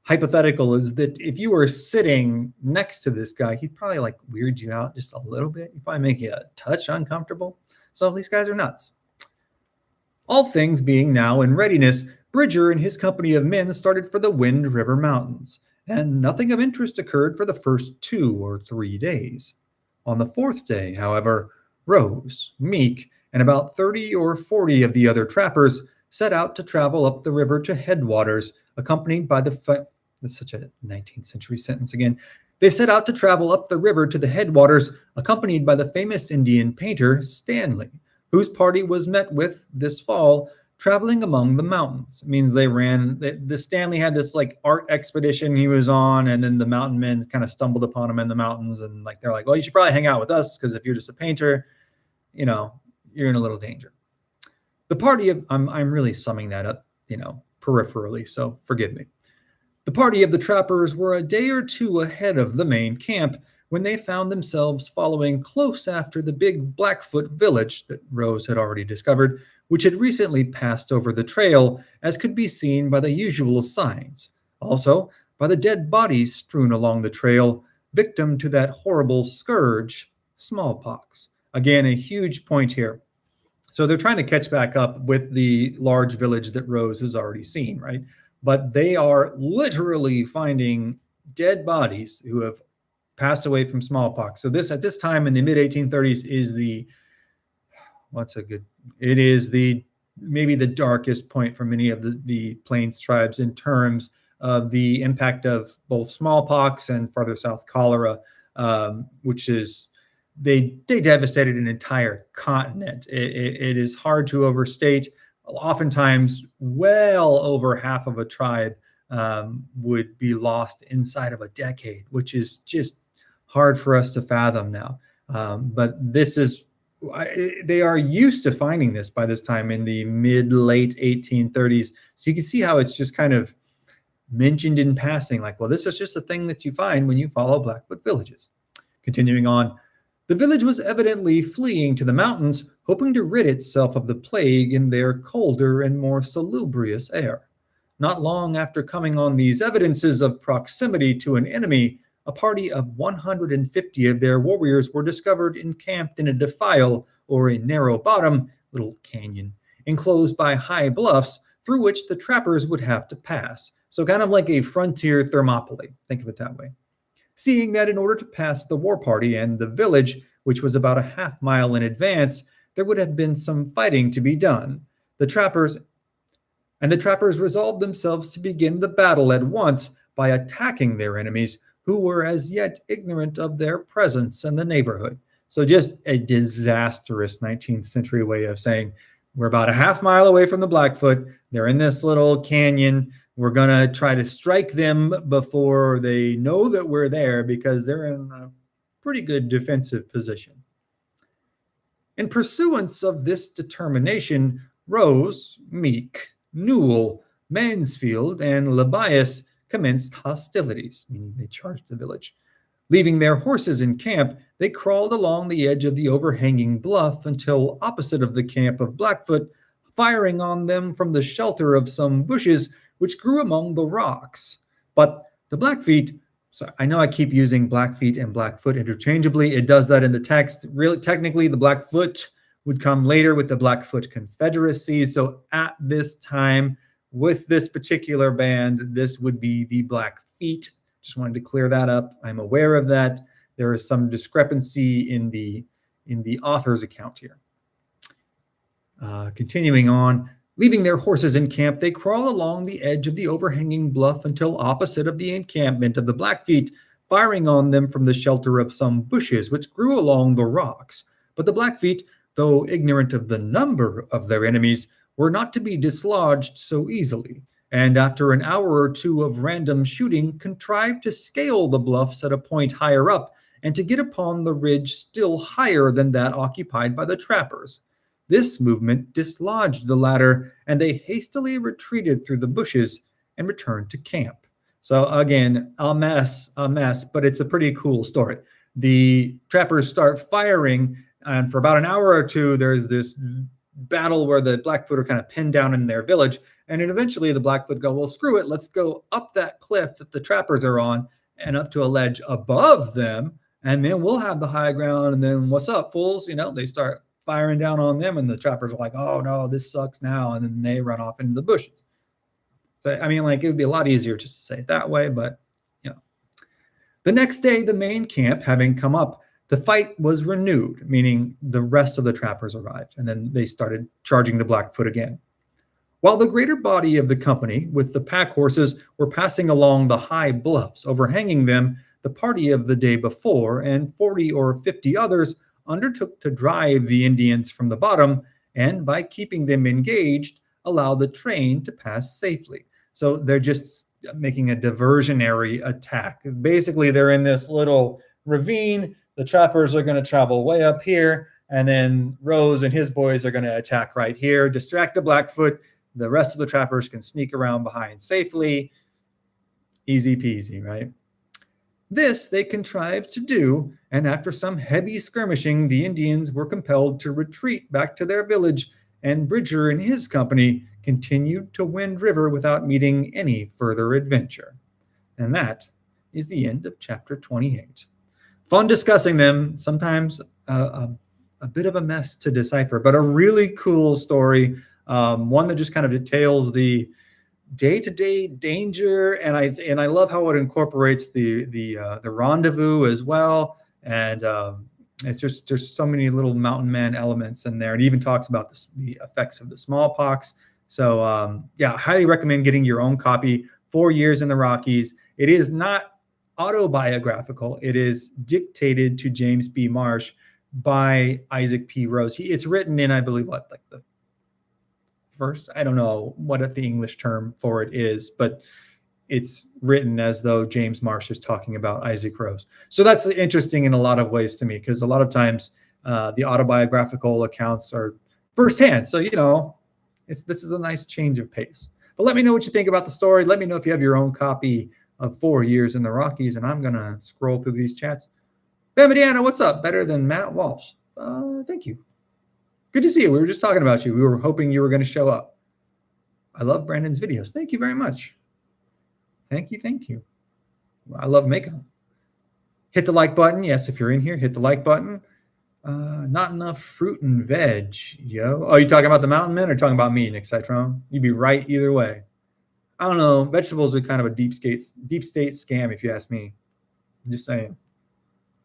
Speaker 1: hypothetical is that if you were sitting next to this guy, he'd probably weird you out just a little bit. He'd probably make you a touch uncomfortable. So these guys are nuts. All things being now in readiness, Bridger and his company of men started for the Wind River Mountains, and nothing of interest occurred for the first 2 or 3 days. On the fourth day, however, Rose, Meek, and about 30 or 40 of the other trappers set out to travel up the river to headwaters, accompanied by that's such a 19th century sentence again. They set out to travel up the river to the headwaters, accompanied by the famous Indian painter Stanley, whose party was met with this fall traveling among the mountains. It means the Stanley had this like art expedition he was on, and then the mountain men kind of stumbled upon him in the mountains, and like they're like, well, you should probably hang out with us, because if you're just a painter, you're in a little danger. The party of I'm really summing that up, peripherally, so forgive me. The party of the trappers were a day or two ahead of the main camp when they found themselves following close after the big Blackfoot village that Rose had already discovered, which had recently passed over the trail, as could be seen by the usual signs. Also, by the dead bodies strewn along the trail, victim to that horrible scourge, smallpox. Again, a huge point here. So they're trying to catch back up with the large village that Rose has already seen, right? But they are literally finding dead bodies who have passed away from smallpox. So at this time in the mid 1830s is maybe the darkest point for many of the Plains tribes in terms of the impact of both smallpox and farther south cholera, which is they devastated an entire continent. It is hard to overstate. Oftentimes, well over half of a tribe would be lost inside of a decade, which is just hard for us to fathom now. But they are used to finding this by this time in the late 1830s. So you can see how it's just kind of mentioned in passing, like, well, this is just a thing that you find when you follow Blackfoot villages. Continuing on, the village was evidently fleeing to the mountains, hoping to rid itself of the plague in their colder and more salubrious air. Not long after coming on these evidences of proximity to an enemy, a party of 150 of their warriors were discovered encamped in a defile, or a narrow bottom, little canyon, enclosed by high bluffs through which the trappers would have to pass. So kind of like a frontier Thermopylae. Think of it that way. Seeing that in order to pass the war party and the village, which was about a half-mile in advance, there would have been some fighting to be done. The trappers resolved themselves to begin the battle at once by attacking their enemies, who were as yet ignorant of their presence in the neighborhood. So just a disastrous 19th century way of saying, we're about a half-mile away from the Blackfoot. They're in this little canyon. We're going to try to strike them before they know that we're there, because they're in a pretty good defensive position. In pursuance of this determination, Rose, Meek, Newell, Mansfield, and Labias commenced hostilities, meaning they charged the village. Leaving their horses in camp, they crawled along the edge of the overhanging bluff until opposite of the camp of Blackfoot, firing on them from the shelter of some bushes which grew among the rocks. But the Blackfeet, so I know I keep using Blackfeet and Blackfoot interchangeably. It does that in the text. Really, technically, the Blackfoot would come later with the Blackfoot Confederacy. So at this time, with this particular band, this would be the Blackfeet. Just wanted to clear that up. I'm aware of that. There is some discrepancy in the author's account here. Continuing on, leaving their horses in camp, they crawl along the edge of the overhanging bluff until opposite of the encampment of the Blackfeet, firing on them from the shelter of some bushes which grew along the rocks. But the Blackfeet, though ignorant of the number of their enemies, were not to be dislodged so easily, and after an hour or two of random shooting, contrived to scale the bluffs at a point higher up, and to get upon the ridge still higher than that occupied by the trappers. This movement dislodged the latter, and they hastily retreated through the bushes and returned to camp. So again, a mess, but it's a pretty cool story. The trappers start firing, and for about an hour or two, there's this battle where the Blackfoot are kind of pinned down in their village, and then eventually the Blackfoot go, well, screw it, let's go up that cliff that the trappers are on and up to a ledge above them, and then we'll have the high ground, and then what's up, fools? They start firing down on them, and the trappers are like, oh no, this sucks now, and then they run off into the bushes. So I mean, like, it would be a lot easier just to say it that way, but The next day, the main camp having come up, The fight was renewed, meaning the rest of the trappers arrived, and then they started charging the Blackfoot again. While the greater body of the company, with the pack horses, were passing along the high bluffs overhanging them, the party of the day before and 40 or 50 others undertook to drive the Indians from the bottom, and by keeping them engaged, allow the train to pass safely. So they're just making a diversionary attack. Basically, they're in this little ravine. The trappers are going to travel way up here, and then Rose and his boys are going to attack right here, distract the Blackfoot. The rest of the trappers can sneak around behind safely. Easy peasy, right? This they contrived to do, and after some heavy skirmishing, the Indians were compelled to retreat back to their village, and Bridger and his company continued to Wind River without meeting any further adventure. And that is the end of chapter 28. Fun discussing them, sometimes a bit of a mess to decipher, but a really cool story. One that just kind of details the day-to-day danger, and I love how it incorporates the rendezvous as well. And it's just there's so many little Mountain Man elements in there. It even talks about the effects of the smallpox. So yeah, I highly recommend getting your own copy. 4 Years in the Rockies. It is not autobiographical. It is dictated to James B. Marsh by Isaac P. Rose. It's written in, I believe, like the first, I don't know what the English term for it is, but it's written as though James Marsh is talking about Isaac Rose. So that's interesting in a lot of ways to me, because a lot of times the autobiographical accounts are firsthand. So, this is a nice change of pace. But let me know what you think about the story. Let me know if you have your own copy of 4 Years in the Rockies, and I'm going to scroll through these chats. Bamadiana, what's up? Better than Matt Walsh. Thank you. Good to see you. We were just talking about you. We were hoping you were going to show up. I love Brandon's videos. Thank you very much. Thank you. I love making them. Hit the like button. Yes, if you're in here, hit the like button. Not enough fruit and veg, yo. Oh, you talking about the Mountain Men or talking about me, Nick Citron? You'd be right either way. I don't know. Vegetables are kind of a deep state scam, if you ask me. I'm just saying.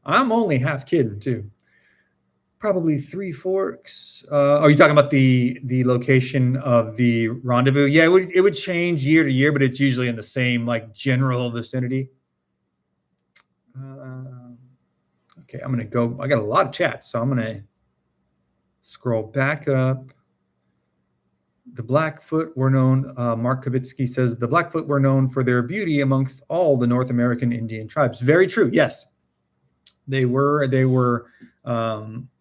Speaker 1: I'm only half kidding too. Probably Three Forks. Are you talking about the location of the rendezvous? Yeah, it would change year to year, but it's usually in the same general vicinity. Okay, I'm gonna go. I got a lot of chats, so I'm gonna scroll back up. The Blackfoot were known, Mark Kavitsky says, the Blackfoot were known for their beauty amongst all the North American Indian tribes. Very true. Yes, they were.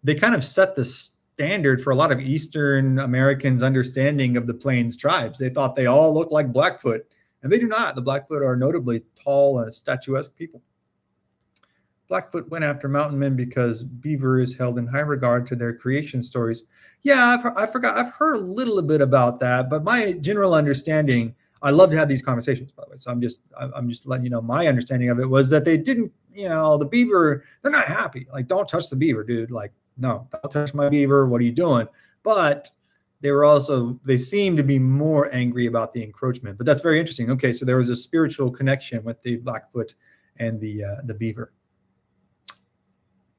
Speaker 1: They kind of set the standard for a lot of Eastern Americans' understanding of the Plains tribes. They thought they all looked like Blackfoot, and they do not. The Blackfoot are notably tall and statuesque people. Blackfoot went after Mountain Men because beaver is held in high regard to their creation stories. Yeah, I've heard a little bit about that, but my general understanding, I love to have these conversations, by the way. So I'm just letting you know my understanding of it was that they didn't, the beaver, they're not happy. Don't touch the beaver, dude. No, don't touch my beaver. What are you doing? But they seem to be more angry about the encroachment. But that's very interesting. Okay, so there was a spiritual connection with the Blackfoot and the beaver.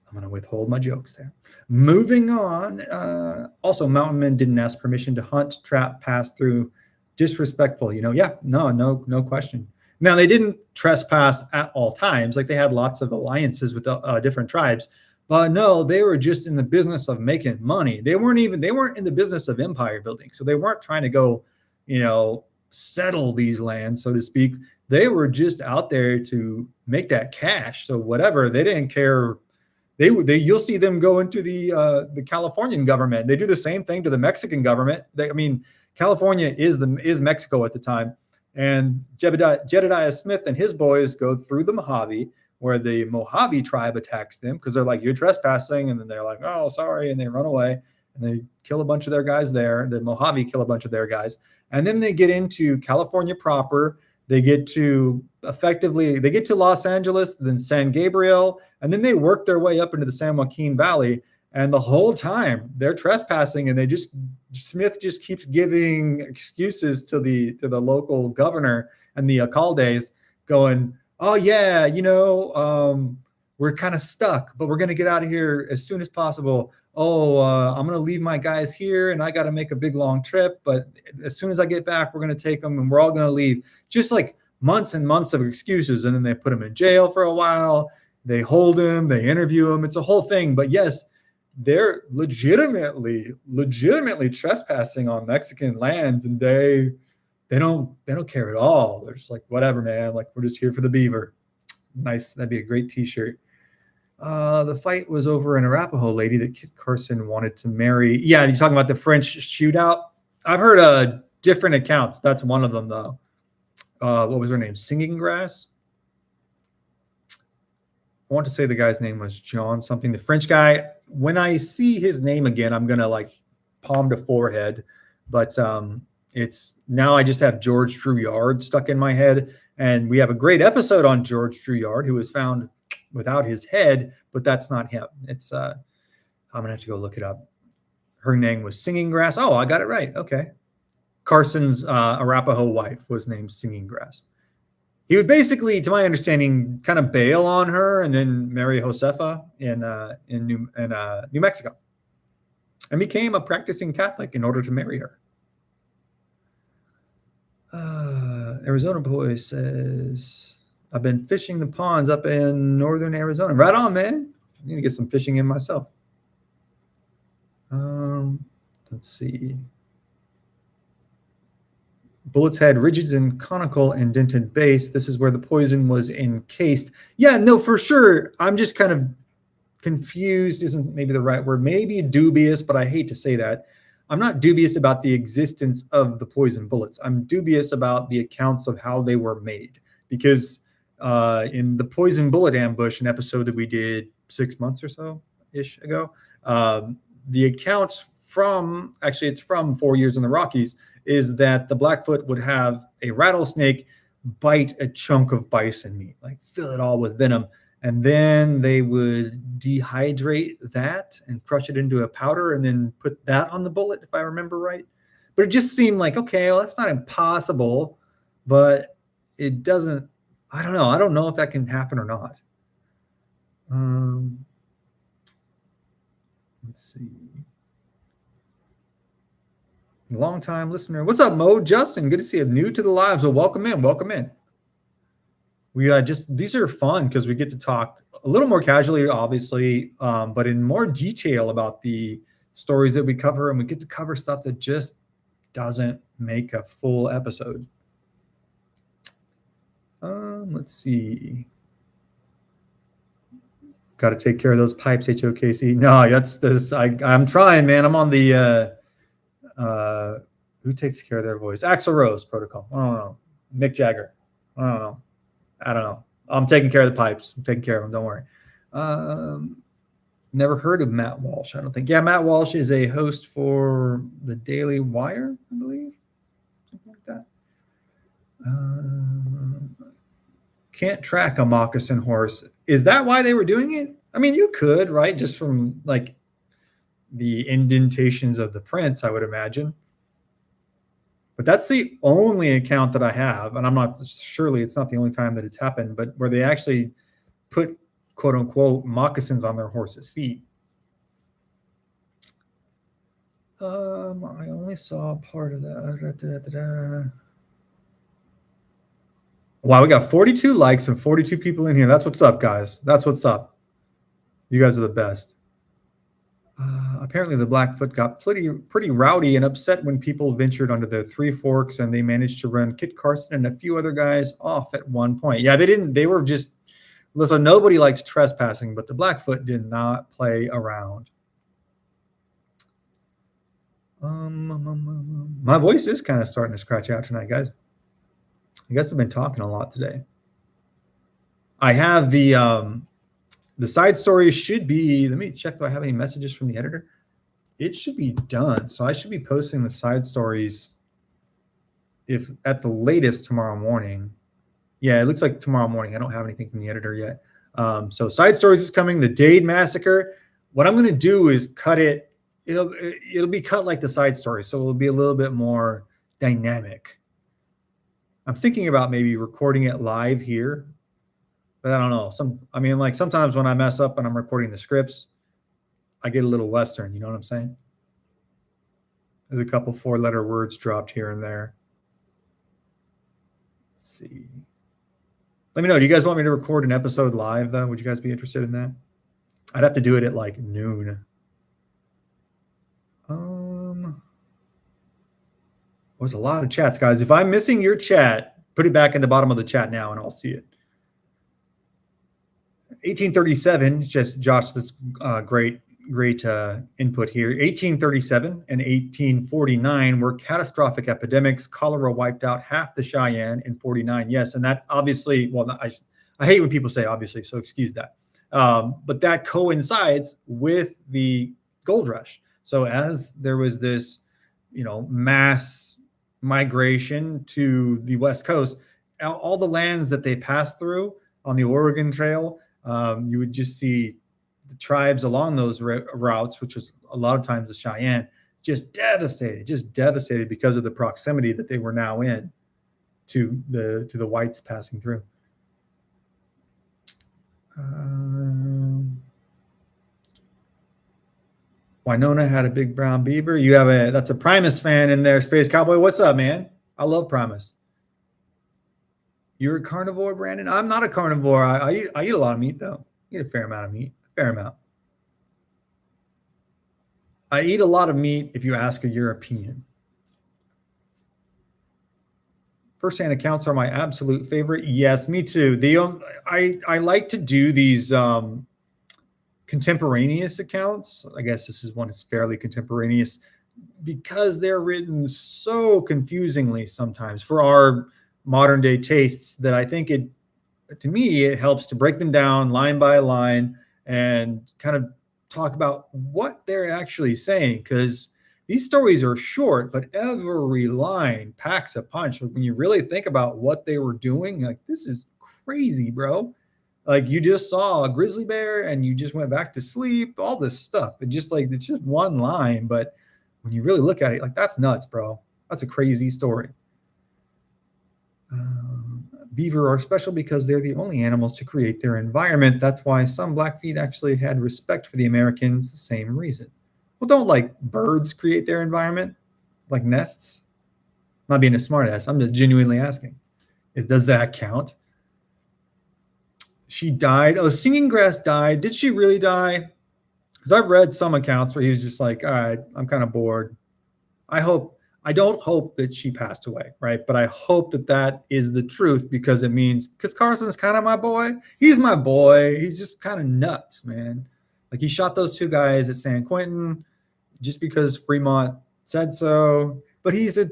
Speaker 1: I'm going to withhold my jokes there. Moving on. Also, Mountain Men didn't ask permission to hunt, trap, pass through. Disrespectful, Yeah, no question. Now, they didn't trespass at all times. They had lots of alliances with different tribes. But no, they were just in the business of making money. They weren't in the business of empire building. So they weren't trying to go, settle these lands, so to speak. They were just out there to make that cash. So whatever, they didn't care. You'll see them go into the Californian government. They do the same thing to the Mexican government. California is Mexico at the time, and Jedediah Smith and his boys go through the Mojave, where the Mojave tribe attacks them because they're like, you're trespassing, and then they're like, oh, sorry, and they run away, and they kill a bunch of their guys there. The Mojave kill a bunch of their guys, and then they get into California proper. They get to Los Angeles, then San Gabriel, and then they work their way up into the San Joaquin Valley. And the whole time they're trespassing, and Smith just keeps giving excuses to the local governor and the alcaldes, going, oh yeah, we're kind of stuck, but we're going to get out of here as soon as possible. Oh, I'm going to leave my guys here and I got to make a big long trip. But as soon as I get back, we're going to take them and we're all going to leave. Just like months and months of excuses. And then they put him in jail for a while. They hold him, they interview him. It's a whole thing. But yes, they're legitimately trespassing on Mexican lands, and they don't care at all. They're just like, whatever, man. Like, we're just here for the beaver. Nice. That'd be a great t-shirt. The fight was over an Arapaho lady that Kit Carson wanted to marry. Yeah, you're talking about the French shootout. I've heard different accounts. That's one of them, though. What was her name? Singing Grass? I want to say the guy's name was John something. The French guy. When I see his name again, I'm gonna like palm to forehead. But it's now I just have George Drouillard stuck in my head, and we have a great episode on George Drouillard, who was found without his head, but that's not him. It's I'm gonna have to go look it up. Her name was Singing Grass. Oh, I got it right. Okay. Carson's Arapaho wife was named Singing Grass. He would basically, to my understanding, kind of bail on her and then marry Josefa in New Mexico, and became a practicing Catholic in order to marry her. Arizona Boy says, I've been fishing the ponds up in northern Arizona. Right on, man. I need to get some fishing in myself. Let's see. Bullets had ridges and conical and dented base. This is where the poison was encased. Yeah, no, for sure. I'm just kind of confused. Isn't maybe the right word. Maybe dubious, but I hate to say that. I'm not dubious about the existence of the poison bullets. I'm dubious about the accounts of how they were made. Because in the poison bullet ambush, an episode that we did 6 months or so-ish ago, the account from, actually it's from 4 Years in the Rockies, is that the Blackfoot would have a rattlesnake bite a chunk of bison meat, like fill it all with venom. And then they would dehydrate that and crush it into a powder and then put that on the bullet, if I remember right. But it just seemed like, okay, well, that's not impossible, but it doesn't, I don't know. I don't know if that can happen or not. Let's see. Long time listener. What's up, Mo? Justin, good to see you. New to the live, so welcome in. Welcome in. We these are fun because we get to talk a little more casually, obviously, but in more detail about the stories that we cover, and we get to cover stuff that just doesn't make a full episode. Let's see. Got to take care of those pipes, HOKC. No, that's this. I'm trying, man. I'm on the who takes care of their voice? Axl Rose protocol. I don't know. Mick Jagger. I don't know. I'm taking care of the pipes. I'm taking care of them. Don't worry. Never heard of Matt Walsh, I don't think. Yeah, Matt Walsh is a host for the Daily Wire, I believe. Something like that. Can't track a moccasin horse. Is that why they were doing it? I mean, you could, right? Just from like the indentations of the prints, I would imagine. But that's the only account that I have, and I'm not, surely it's not the only time that it's happened, but where they actually put quote unquote moccasins on their horses' feet. I only saw part of that. Wow, we got 42 likes and 42 people in here. That's what's up, guys. That's what's up. You guys are the best. Apparently the Blackfoot got pretty rowdy and upset when people ventured onto their Three Forks, and they managed to run Kit Carson and a few other guys off at one point. Yeah, they were just, listen, nobody liked trespassing, but the Blackfoot did not play around. My voice is kind of starting to scratch out tonight, guys. I guess I've been talking a lot today. I have the side story should be, let me check, do I have any messages from the editor? It should be done. So I should be posting the side stories if at the latest tomorrow morning. Yeah, it looks like tomorrow morning. I don't have anything from the editor yet. So side stories is coming. The Dade Massacre. What I'm going to do is cut it. It'll be cut like the side story. So it'll be a little bit more dynamic. I'm thinking about maybe recording it live here But I don't know. Like sometimes when I mess up and I'm recording the scripts, I get a little Western. You know what I'm saying? There's a couple 4-letter words dropped here and there. Let's see. Let me know. Do you guys want me to record an episode live, though? Would you guys be interested in that? I'd have to do it at like noon. There's a lot of chats, guys. If I'm missing your chat, put it back in the bottom of the chat now, and I'll see it. 1837, just Josh, that's great input here. 1837 and 1849 were catastrophic epidemics. Cholera wiped out half the Cheyenne in 49. Yes, and that obviously, well, I hate when people say obviously, so excuse that. But that coincides with the gold rush. So as there was this, mass migration to the West Coast, all the lands that they passed through on the Oregon Trail, you would just see the tribes along those routes, which was a lot of times the Cheyenne, just devastated because of the proximity that they were now in to the whites passing through. Winona had a big brown beaver. That's a Primus fan in there, Space Cowboy. What's up, man? I love Primus. You're a carnivore, Brandon? I'm not a carnivore. I eat a lot of meat, though. I eat a fair amount of meat. Fair amount. I eat a lot of meat if you ask a European. First-hand accounts are my absolute favorite. Yes, me too. I like to do these contemporaneous accounts. I guess this is one that's fairly contemporaneous because they're written so confusingly sometimes for our modern day tastes that I think it helps to break them down line by line and kind of talk about what they're actually saying, because these stories are short, but every line packs a punch. When you really think about what they were doing, like, this is crazy, bro. Like, you just saw a grizzly bear and you just went back to sleep, all this stuff. It's just one line, but when you really look at it, like, that's nuts, bro. That's a crazy story. Beaver are special because they're the only animals to create their environment. That's why some Blackfeet actually had respect for the Americans, the same reason. Well, don't like birds create their environment, like nests? I'm not being a smartass. I'm just genuinely asking. Does that count? She died. Oh, Singing Grass died. Did she really die? Because I've read some accounts where he was just like, all right, I'm kind of bored. I don't hope that she passed away, right? But I hope that is the truth, because it means, because Carson's kind of my boy. He's my boy. He's just kind of nuts, man. Like, he shot those 2 guys at San Quentin just because Fremont said so. But he's a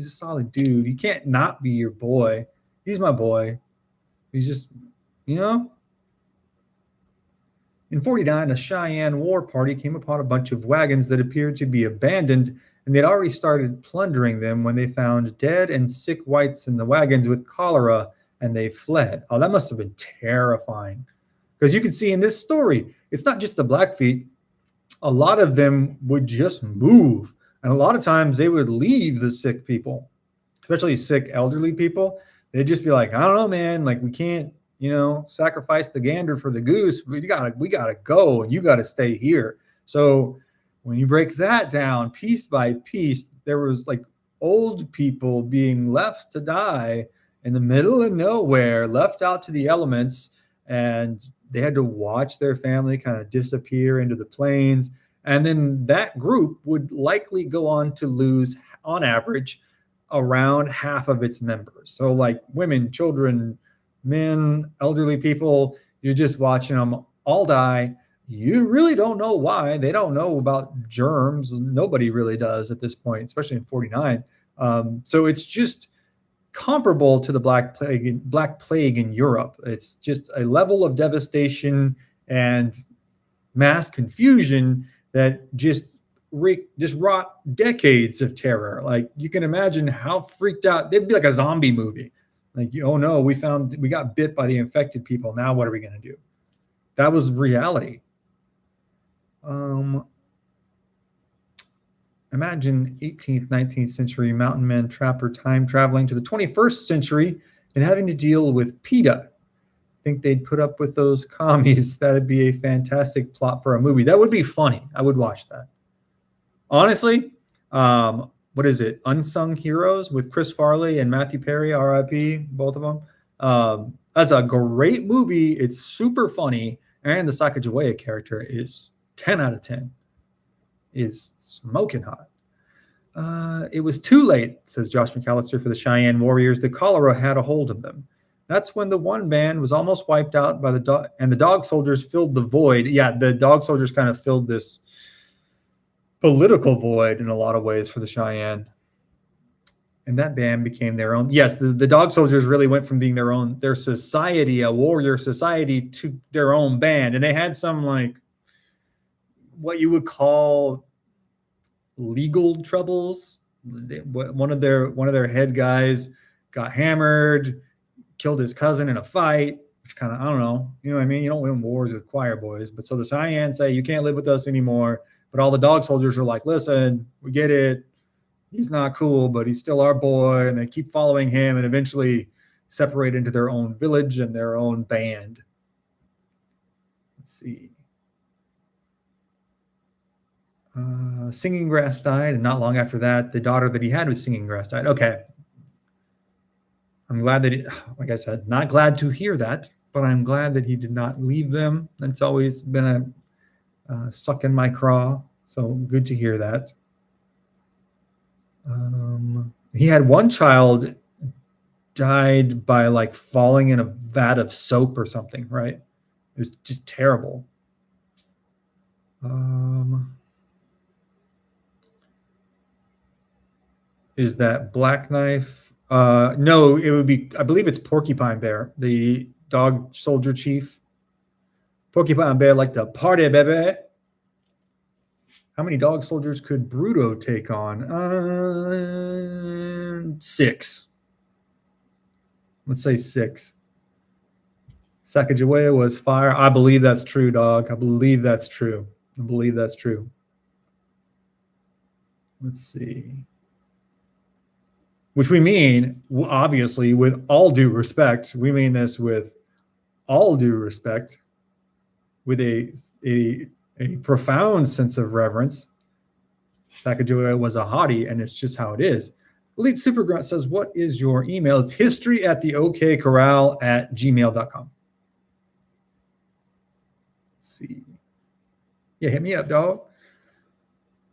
Speaker 1: solid dude. He can't not be your boy. He's my boy. He's just, In 49, a Cheyenne war party came upon a bunch of wagons that appeared to be abandoned, and they'd already started plundering them when they found dead and sick whites in the wagons with cholera, and they fled. Oh, that must have been terrifying. Because you can see in this story, it's not just the Blackfeet. A lot of them would just move. And a lot of times they would leave the sick people, especially sick elderly people. They'd just be like, I don't know, man. Like, we can't, sacrifice the gander for the goose. We gotta go, and you gotta stay here. So when you break that down piece by piece, there was like old people being left to die in the middle of nowhere, left out to the elements, and they had to watch their family kind of disappear into the plains. And then that group would likely go on to lose, on average, around half of its members. So like women, children, men, elderly people, you're just watching them all die. You really don't know why. They don't know about germs. Nobody really does at this point, especially in 49. So it's just comparable to the Black Plague in Europe. It's just a level of devastation and mass confusion that just wrought decades of terror. Like, you can imagine how freaked out they'd be. Like a zombie movie. Like, oh no, we got bit by the infected people. Now what are we going to do? That was reality. Imagine 18th, 19th century mountain man trapper time traveling to the 21st century and having to deal with PETA. think they'd put up with those commies. That'd be a fantastic plot for a movie. That would be funny. I would watch that. Honestly, what is it? Unsung Heroes with Chris Farley and Matthew Perry, RIP, both of them. That's a great movie. It's super funny. And the Sacagawea character is 10 out of 10. Is smoking hot. It was too late, says Josh McAllister, for the Cheyenne Warriors. The cholera had a hold of them. That's when the one band was almost wiped out by the dog, and the dog soldiers filled the void. Yeah, the dog soldiers kind of filled this political void in a lot of ways for the Cheyenne. And that band became their own. Yes, the dog soldiers really went from being their society, a warrior society, to their own band. And they had some, like, what you would call legal troubles. One of their head guys got hammered, killed his cousin in a fight, which kind of, I don't know, you know what I mean? You don't win wars with choir boys. But so the Cheyenne say, you can't live with us anymore. But all the dog soldiers are like, listen, we get it. He's not cool, but he's still our boy. And they keep following him and eventually separate into their own village and their own band. Let's see. Singing Grass died, and not long after that, the daughter that he had with Singing Grass died. Okay. I'm glad that, like I said, not glad to hear that, but I'm glad that he did not leave them. That's always been a suck in my craw. So good to hear that. He had one child died by, like, falling in a vat of soap or something, right? It was just terrible. Is that Black Knife? No, it would be, I believe it's Porcupine Bear, the dog soldier chief. Porcupine Bear like to party, baby. How many dog soldiers could Bruto take on? 6. Let's say 6. Sacagawea was fire. I believe that's true, dog. I believe that's true. Let's see. Which we mean, obviously, with all due respect. We mean this with all due respect, with a profound sense of reverence. Sacagawea was a hottie, and it's just how it is. Elite Super Grunt says, what is your email? It's history@theokcorral@gmail.com. Let's see. Yeah, hit me up, dog.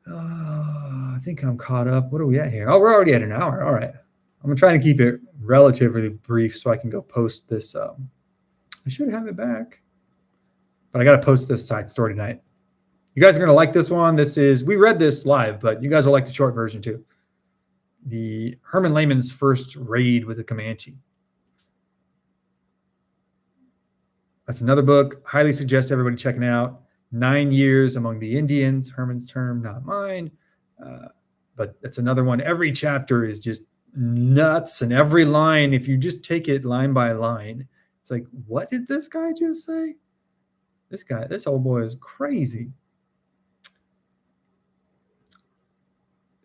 Speaker 1: I think I'm caught up. What are we at here? Oh, we're already at an hour. All right. I'm trying to keep it relatively brief so I can go post this. I should have it back, but I got to post this side story tonight. You guys are going to like this one. We read this live, but you guys will like the short version too. The Herman Lehman's first raid with a Comanche. That's another book. Highly suggest everybody checking out. 9 years among the Indians. Herman's term, not mine. But that's another one. Every chapter is just nuts, and every line, if you just take it line by line, it's like, what did this guy just say? This old boy is crazy.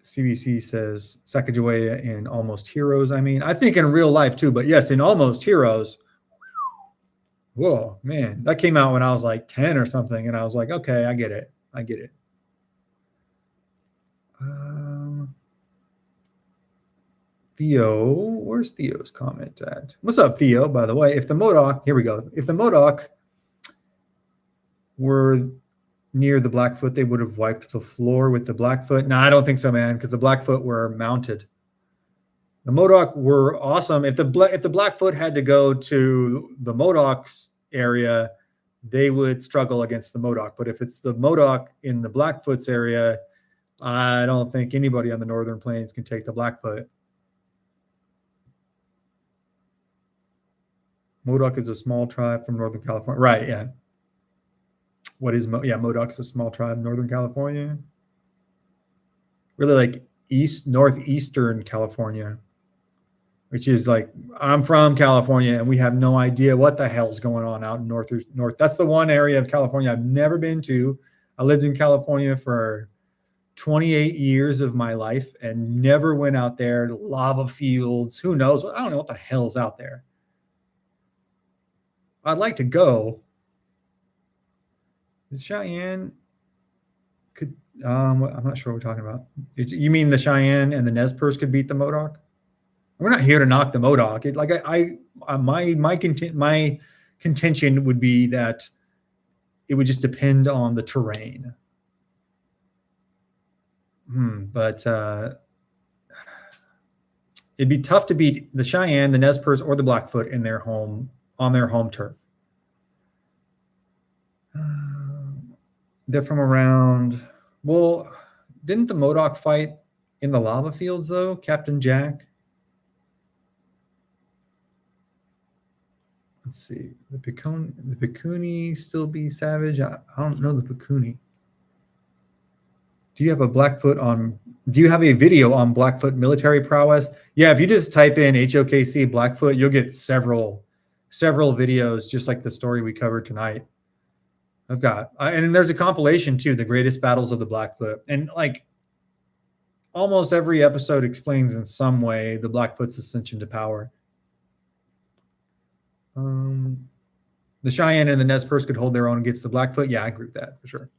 Speaker 1: CBC says Sacagawea in Almost Heroes. I mean, I think in real life too, but yes, in Almost Heroes. Whoa, man, that came out when I was like 10 or something, and I was like, okay, I get it. Theo, where's Theo's comment at? What's up, Theo, by the way? If the Modoc, here we go. If the Modoc were near the Blackfoot, they would have wiped the floor with the Blackfoot. No, I don't think so, man, because the Blackfoot were mounted. The Modoc were awesome. If the Blackfoot had to go to the Modoc's area, they would struggle against the Modoc. But if it's the Modoc in the Blackfoot's area, I don't think anybody on the Northern Plains can take the Blackfoot. Modoc is a small tribe from Northern California. Right, yeah. What is Modoc's a small tribe in Northern California. Really like northeastern California, which is like, I'm from California and we have no idea what the hell's going on out in north. That's the one area of California I've never been to. I lived in California for 28 years of my life and never went out there. Lava fields, who knows? I don't know what the hell's out there. I'd like to go. The Cheyenne could. I'm not sure what we're talking about. You mean the Cheyenne and the Nez Perce could beat the Modoc? We're not here to knock the Modoc. My contention would be that it would just depend on the terrain. But it'd be tough to beat the Cheyenne, the Nez Perce, or the Blackfoot on their home turf. They're from around. Well, didn't the Modoc fight in the lava fields though, Captain Jack? Let's see. The Picooney still be savage. I don't know the Picooney. Do you have a Blackfoot on? Do you have a video on Blackfoot military prowess? Yeah, if you just type in HOKC Blackfoot, you'll get several videos, just like the story we covered tonight. I've got, and there's a compilation too, the greatest battles of the Blackfoot, and like almost every episode explains in some way the Blackfoot's ascension to power. The Cheyenne and the Nez Perce could hold their own against the Blackfoot. Yeah, I agree with that for sure.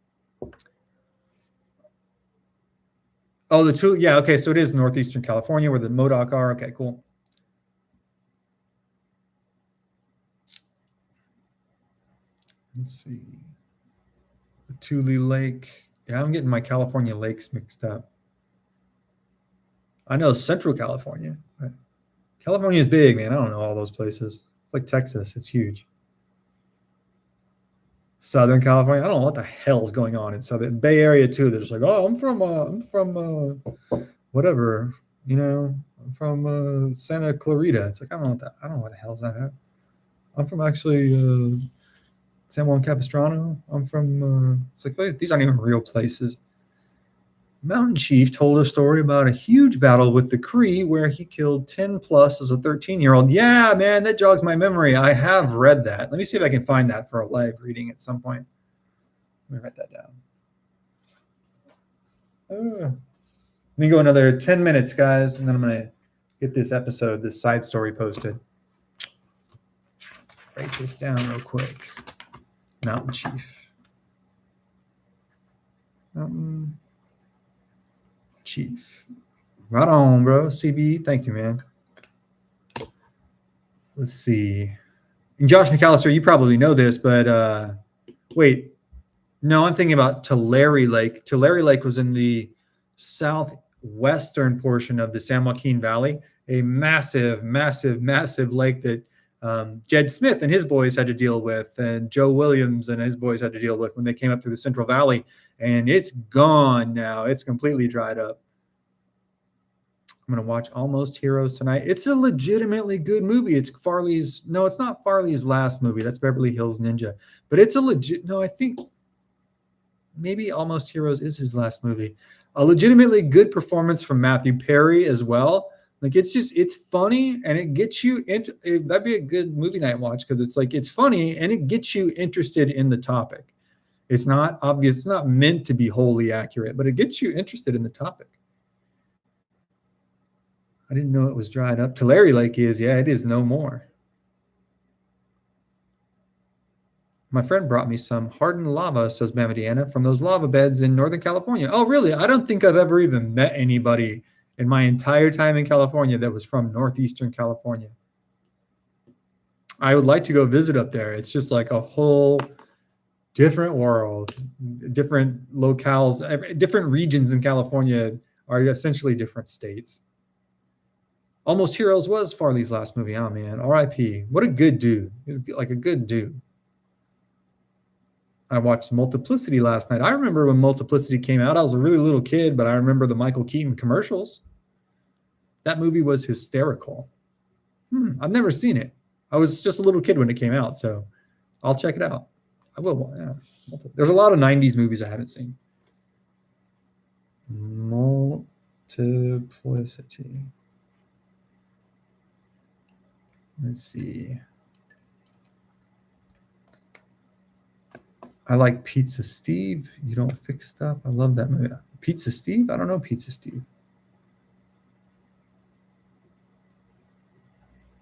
Speaker 1: Oh, the two. Yeah, okay. So it is northeastern California where the Modoc are. Okay, cool. Let's see. The Tule Lake. Yeah, I'm getting my California lakes mixed up. I know Central California. California is big, man. I don't know all those places. It's like Texas. It's huge. Southern California. I don't know what the hell's going on in Southern Bay Area too. They're just like, oh, I'm from whatever, you know, I'm from Santa Clarita. It's like, I don't know what the hell's that. I'm from actually San Juan Capistrano. I'm from. It's like, wait, these aren't even real places. Mountain Chief told a story about a huge battle with the Cree where he killed 10 plus as a 13-year-old. Yeah, man, that jogs my memory. I have read that. Let me see if I can find that for a live reading at some point. Let me write that down. Let me go another 10 minutes, guys, and then I'm going to get this episode, this side story posted. Write this down real quick. Mountain Chief. Mountain Chief. Right on, bro. CB, thank you, man. Let's see. And Josh McAllister, you probably know this, but wait. No, I'm thinking about Tulare Lake. Tulare Lake was in the southwestern portion of the San Joaquin Valley, a massive, massive, massive lake that Jed Smith and his boys had to deal with, and Joe Williams and his boys had to deal with when they came up through the Central Valley. And it's gone now. It's completely dried up. I'm going to watch Almost Heroes tonight. It's a legitimately good movie. It's Farley's. No, it's not Farley's last movie. That's Beverly Hills Ninja. But it's a legit. No, I think maybe Almost Heroes is his last movie. A legitimately good performance from Matthew Perry as well. Like, it's funny and it gets you into. That'd be a good movie night watch because it's like it's funny and it gets you interested in the topic. It's not obvious. It's not meant to be wholly accurate, but it gets you interested in the topic. I didn't know it was dried up. Tulare Lake is. Yeah, it is no more. My friend brought me some hardened lava, says Mamadiana, from those lava beds in Northern California. Oh, really? I don't think I've ever even met anybody in my entire time in California that was from Northeastern California. I would like to go visit up there. It's just like a whole different world, different locales, different regions in California are essentially different states. Almost Heroes was Farley's last movie. Oh, man. R.I.P. What a good dude. He was like a good dude. I watched Multiplicity last night. I remember when Multiplicity came out. I was a really little kid, but I remember the Michael Keaton commercials. That movie was hysterical. I've never seen it. I was just a little kid when it came out, so I'll check it out. I will. Yeah. There's a lot of 90s movies I haven't seen. Multiplicity. Let's see. I like Pizza Steve. You don't fix stuff. I love that movie. Pizza Steve? I don't know Pizza Steve.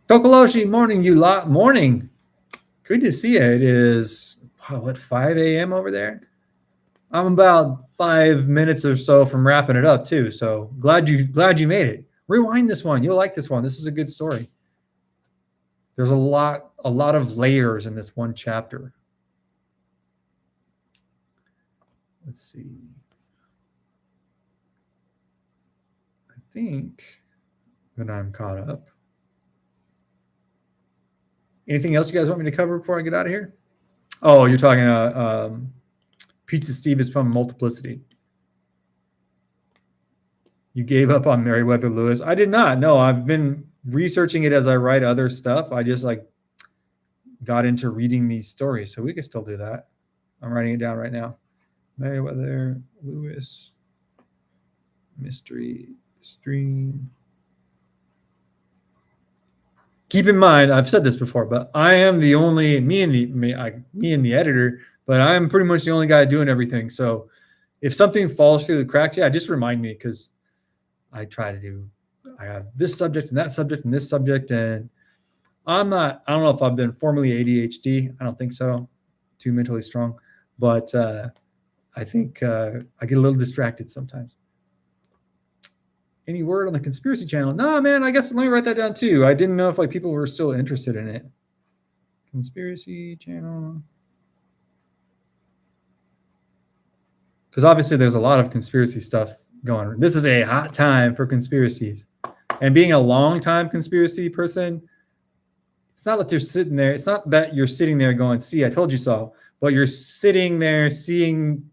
Speaker 1: Tokoloshi, morning, you lot. Morning. Good to see you. It is, what, 5 a.m. over there? I'm about 5 minutes or so from wrapping it up too. So glad you made it. Rewind this one. You'll like this one. This is a good story. There's a lot of layers in this one chapter. Let's see. I think that I'm caught up. Anything else you guys want me to cover before I get out of here? Oh, you're talking Pizza Steve is from Multiplicity. You gave up on Meriwether Lewis. I did not. No, I've been researching it as I write other stuff. I just got into reading these stories, so we can still do that. I'm writing it down right now. Meriwether Lewis mystery stream. Keep in mind, I've said this before, but I am the only me and the editor, but I'm pretty much the only guy doing everything. So if something falls through the cracks, yeah, just remind me, because I have this subject and that subject and this subject, and I don't know if I've been formally ADHD. I don't think so. Too mentally strong, but I think I get a little distracted sometimes. Any word on the conspiracy channel? No, man, I guess let me write that down too. I didn't know if people were still interested in it. Conspiracy channel. Because obviously there's a lot of conspiracy stuff going on. This is a hot time for conspiracies. And being a long-time conspiracy person, it's not that you're sitting there. It's not that you're sitting there going, see, I told you so. But you're sitting there seeing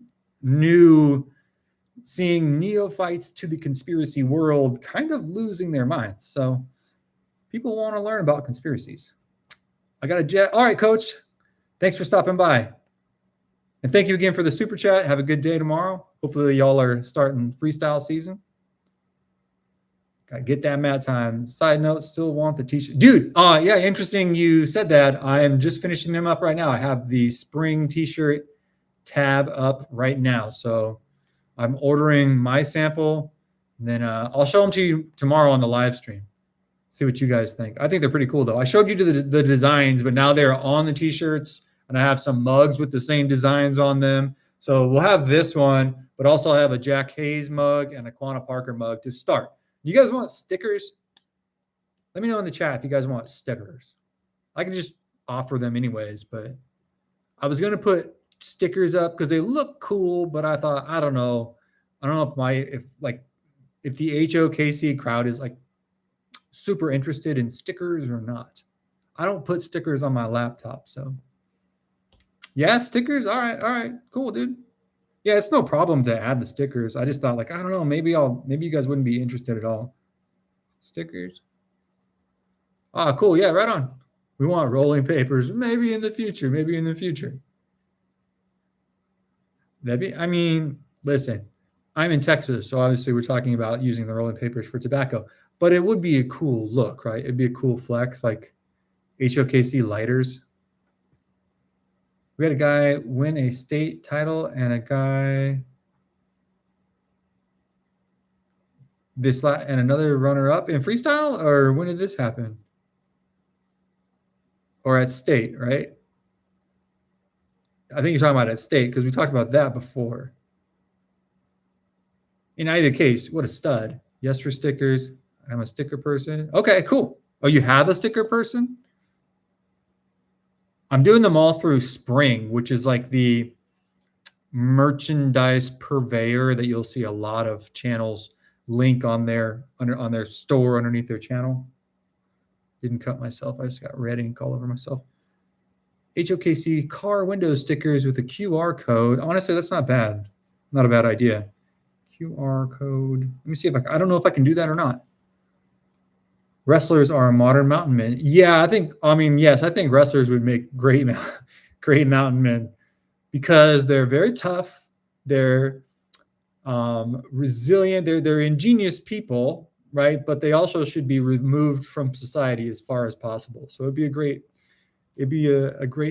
Speaker 1: neophytes to the conspiracy world kind of losing their minds. So people want to learn about conspiracies. I got a jet. All right, Coach. Thanks for stopping by. And thank you again for the super chat. Have a good day tomorrow. Hopefully y'all are starting freestyle season. Got to get that mat time. Side note, still want the t-shirt. Dude, yeah, interesting you said that. I am just finishing them up right now. I have the spring t-shirt tab up right now. So I'm ordering my sample, and then I'll show them to you tomorrow on the live stream. See what you guys think. I think they're pretty cool, though. I showed you the designs, but now they're on the t-shirts, and I have some mugs with the same designs on them. So we'll have this one, but also I have a Jack Hayes mug and a Quanah Parker mug to start. You guys want stickers? Let me know in the chat if you guys want stickers. I can just offer them anyways, but I was going to put stickers up because they look cool, but I thought, I don't know if the HOKC crowd is super interested in stickers or not. I don't put stickers on my laptop, so yeah, stickers. All right, cool, dude. Yeah, it's no problem to add the stickers. I just thought, I don't know, maybe you guys wouldn't be interested at all. Stickers. Cool. Yeah, right on. We want rolling papers. Maybe in the future. Listen, I'm in Texas, so obviously we're talking about using the rolling papers for tobacco, but it would be a cool look, right? It'd be a cool flex, like HOKC lighters. We had a guy win a state title and a guy and another runner-up in freestyle, or when did this happen? Or at state, right? I think you're talking about at state because we talked about that before. In either case, what a stud. Yes for stickers. I'm a sticker person. Okay, cool. Oh, you have a sticker person? I'm doing them all through Spring, which is like the merchandise purveyor that you'll see a lot of channels link on their store underneath their channel. Didn't cut myself. I just got red ink all over myself. HOKC car window stickers with a QR code. Honestly, that's not bad. Not a bad idea. QR code. Let me see if I don't know if I can do that or not. Wrestlers are modern mountain men. Yeah, I think wrestlers would make great mountain men because they're very tough. They're resilient. They're ingenious people, right? But they also should be removed from society as far as possible. So it'd be a great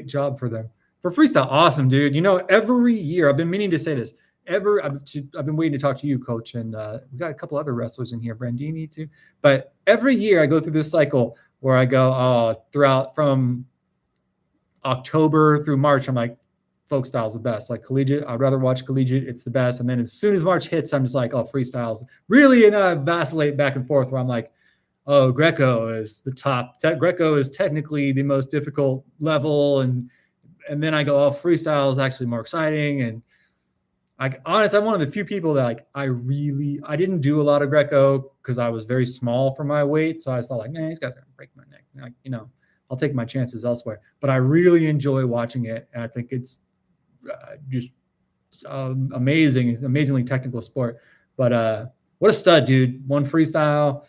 Speaker 1: job for them. For freestyle, awesome, dude. Every year, I've been meaning to say this. I've been waiting to talk to you, Coach, and we got a couple other wrestlers in here, Brandini too. But every year I go through this cycle where I go throughout from October through March, I'm like, folk style's the best. Like collegiate, I'd rather watch collegiate. It's the best. And then as soon as March hits, I'm just like, oh, freestyles. Really, and I vacillate back and forth where I'm like, oh, Greco is the top. Greco is technically the most difficult level. And then I go, oh, freestyle is actually more exciting. And I'm one of the few people that like, I didn't do a lot of Greco because I was very small for my weight. So I thought like, man, these guys are going to break my neck. Like, I'll take my chances elsewhere. But I really enjoy watching it. And I think it's just amazingly technical sport. But what a stud, dude. One freestyle.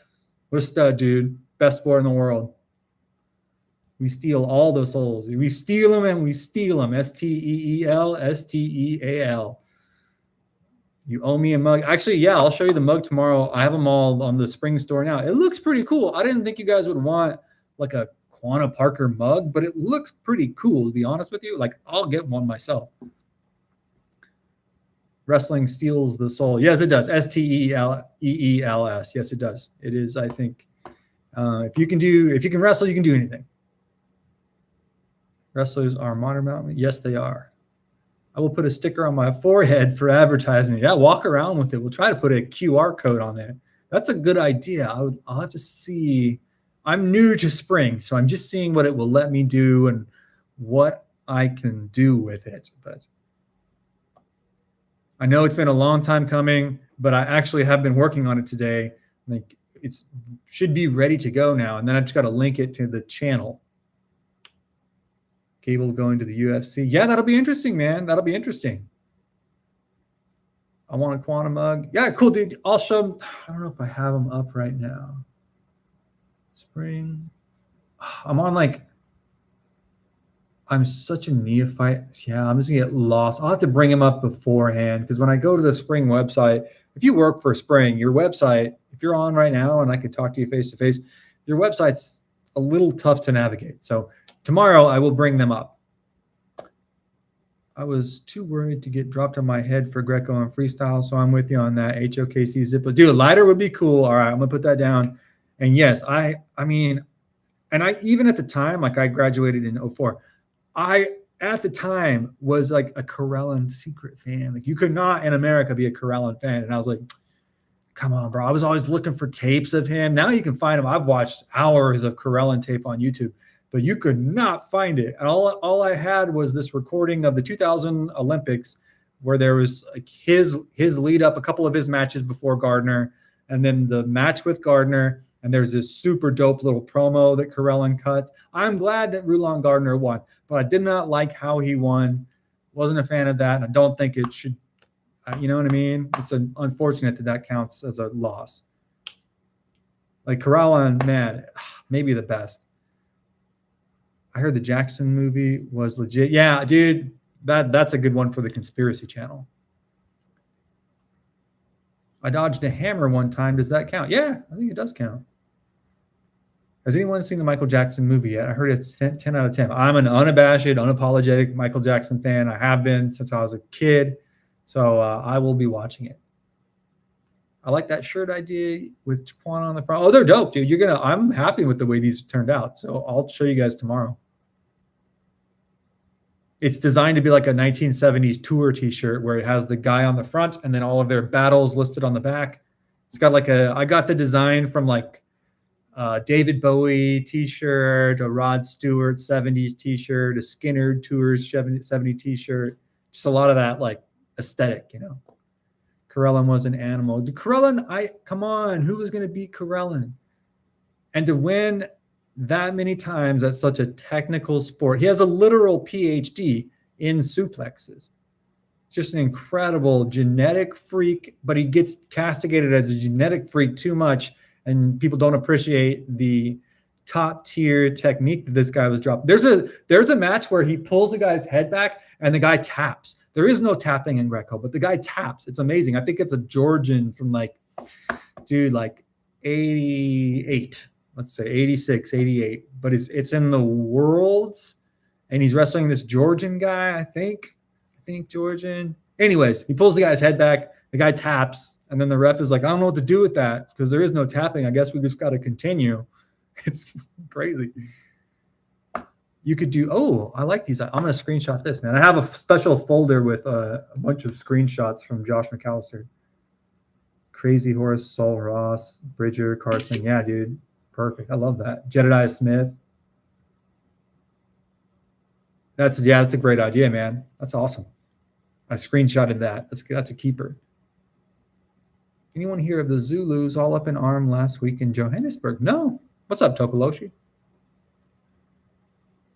Speaker 1: What a stud, dude. Best sport in the world. We steal all those souls. We steal them and we steal them. STEEL, STEAL. You owe me a mug. Actually, yeah, I'll show you the mug tomorrow. I have them all on the spring store now. It looks pretty cool. I didn't think you guys would want like a Quanah Parker mug, but it looks pretty cool, to be honest with you. Like, I'll get one myself. Wrestling steals the soul. Yes, it does. STEELEELS. Yes, it does. It is, I think. If you can wrestle, you can do anything. Wrestlers are modern mountain. Yes, they are. I will put a sticker on my forehead for advertisement. Yeah, walk around with it. We'll try to put a QR code on there. That's a good idea. I'll have to see. I'm new to spring, so I'm just seeing what it will let me do and what I can do with it. But I know it's been a long time coming, but I actually have been working on it today. I think it should be ready to go now. And then I've just got to link it to the channel. Cable going to the UFC. Yeah, that'll be interesting, man. That'll be interesting. I want a Quanah mug. Yeah, cool, dude. I'll show them. I don't know if I have them up right now. Spring. I'm such a neophyte. Yeah, I'm just gonna get lost. I'll have to bring them up beforehand because when I go to the Spring website, if you work for Spring, your website, if you're on right now and I could talk to you face to face, your website's a little tough to navigate. So tomorrow I will bring them up. I was too worried to get dropped on my head for Greco and freestyle, so I'm with you on that. HOKC Zippo. Dude, lighter would be cool. All right, I'm gonna put that down. And yes, I mean, and I even at the time, like I graduated in 04, I at the time was like a Karelin secret fan. Like you could not in America be a Karelin fan. And I was like, come on, bro. I was always looking for tapes of him. Now you can find him. I've watched hours of Karelin tape on YouTube, but you could not find it. And all I had was this recording of the 2000 Olympics where there was like his lead up, a couple of his matches before Gardner, and then the match with Gardner. And there's this super dope little promo that Karelin cut. I'm glad that Rulon Gardner won, but I did not like how he won. Wasn't a fan of that. And I don't think it should, you know what I mean? It's unfortunate that counts as a loss. Like Karelin, man, maybe the best. I heard the Jackson movie was legit. Yeah, dude, that's a good one for the Conspiracy Channel. I dodged a hammer one time. Does that count? Yeah, I think it does count. Has anyone seen the Michael Jackson movie yet? I heard it's 10 out of 10. I'm an unabashed, unapologetic Michael Jackson fan. I have been since I was a kid. So I will be watching it. I like that shirt idea with Quanah on the front. Oh, they're dope, dude. I'm happy with the way these turned out. So I'll show you guys tomorrow. It's designed to be like a 1970s tour t-shirt where it has the guy on the front and then all of their battles listed on the back. It's got like I got the design from like David Bowie t-shirt, a Rod Stewart 70s t-shirt, a Skinner Tours 70 t-shirt. Just a lot of that like aesthetic, you know. Karelin was an animal. Karelin, come on, who was going to beat Karelin? And to win that many times at such a technical sport. He has a literal PhD in suplexes. Just an incredible genetic freak, but he gets castigated as a genetic freak too much, and people don't appreciate the top tier technique that this guy was dropping. There's a match where he pulls a guy's head back and the guy taps. There is no tapping in Greco, but the guy taps. It's amazing. I think it's a Georgian from like 88. Let's say 86, 88, but it's in the worlds, and he's wrestling this Georgian guy, I think Georgian. Anyways, he pulls the guy's head back, the guy taps, and then the ref is like, I don't know what to do with that because there is no tapping. I guess we just got to continue. It's crazy. You could do, oh, I like these. I'm going to screenshot this, man. I have a special folder with a bunch of screenshots from Josh McAllister. Crazy Horse, Saul Ross, Bridger, Carson. Yeah, dude. Perfect. I love that. Jedediah Smith. That's a great idea, man. That's awesome. I screenshotted that. That's a keeper. Anyone hear of the Zulus all up in arm last week in Johannesburg? No. What's up, Tokoloshi?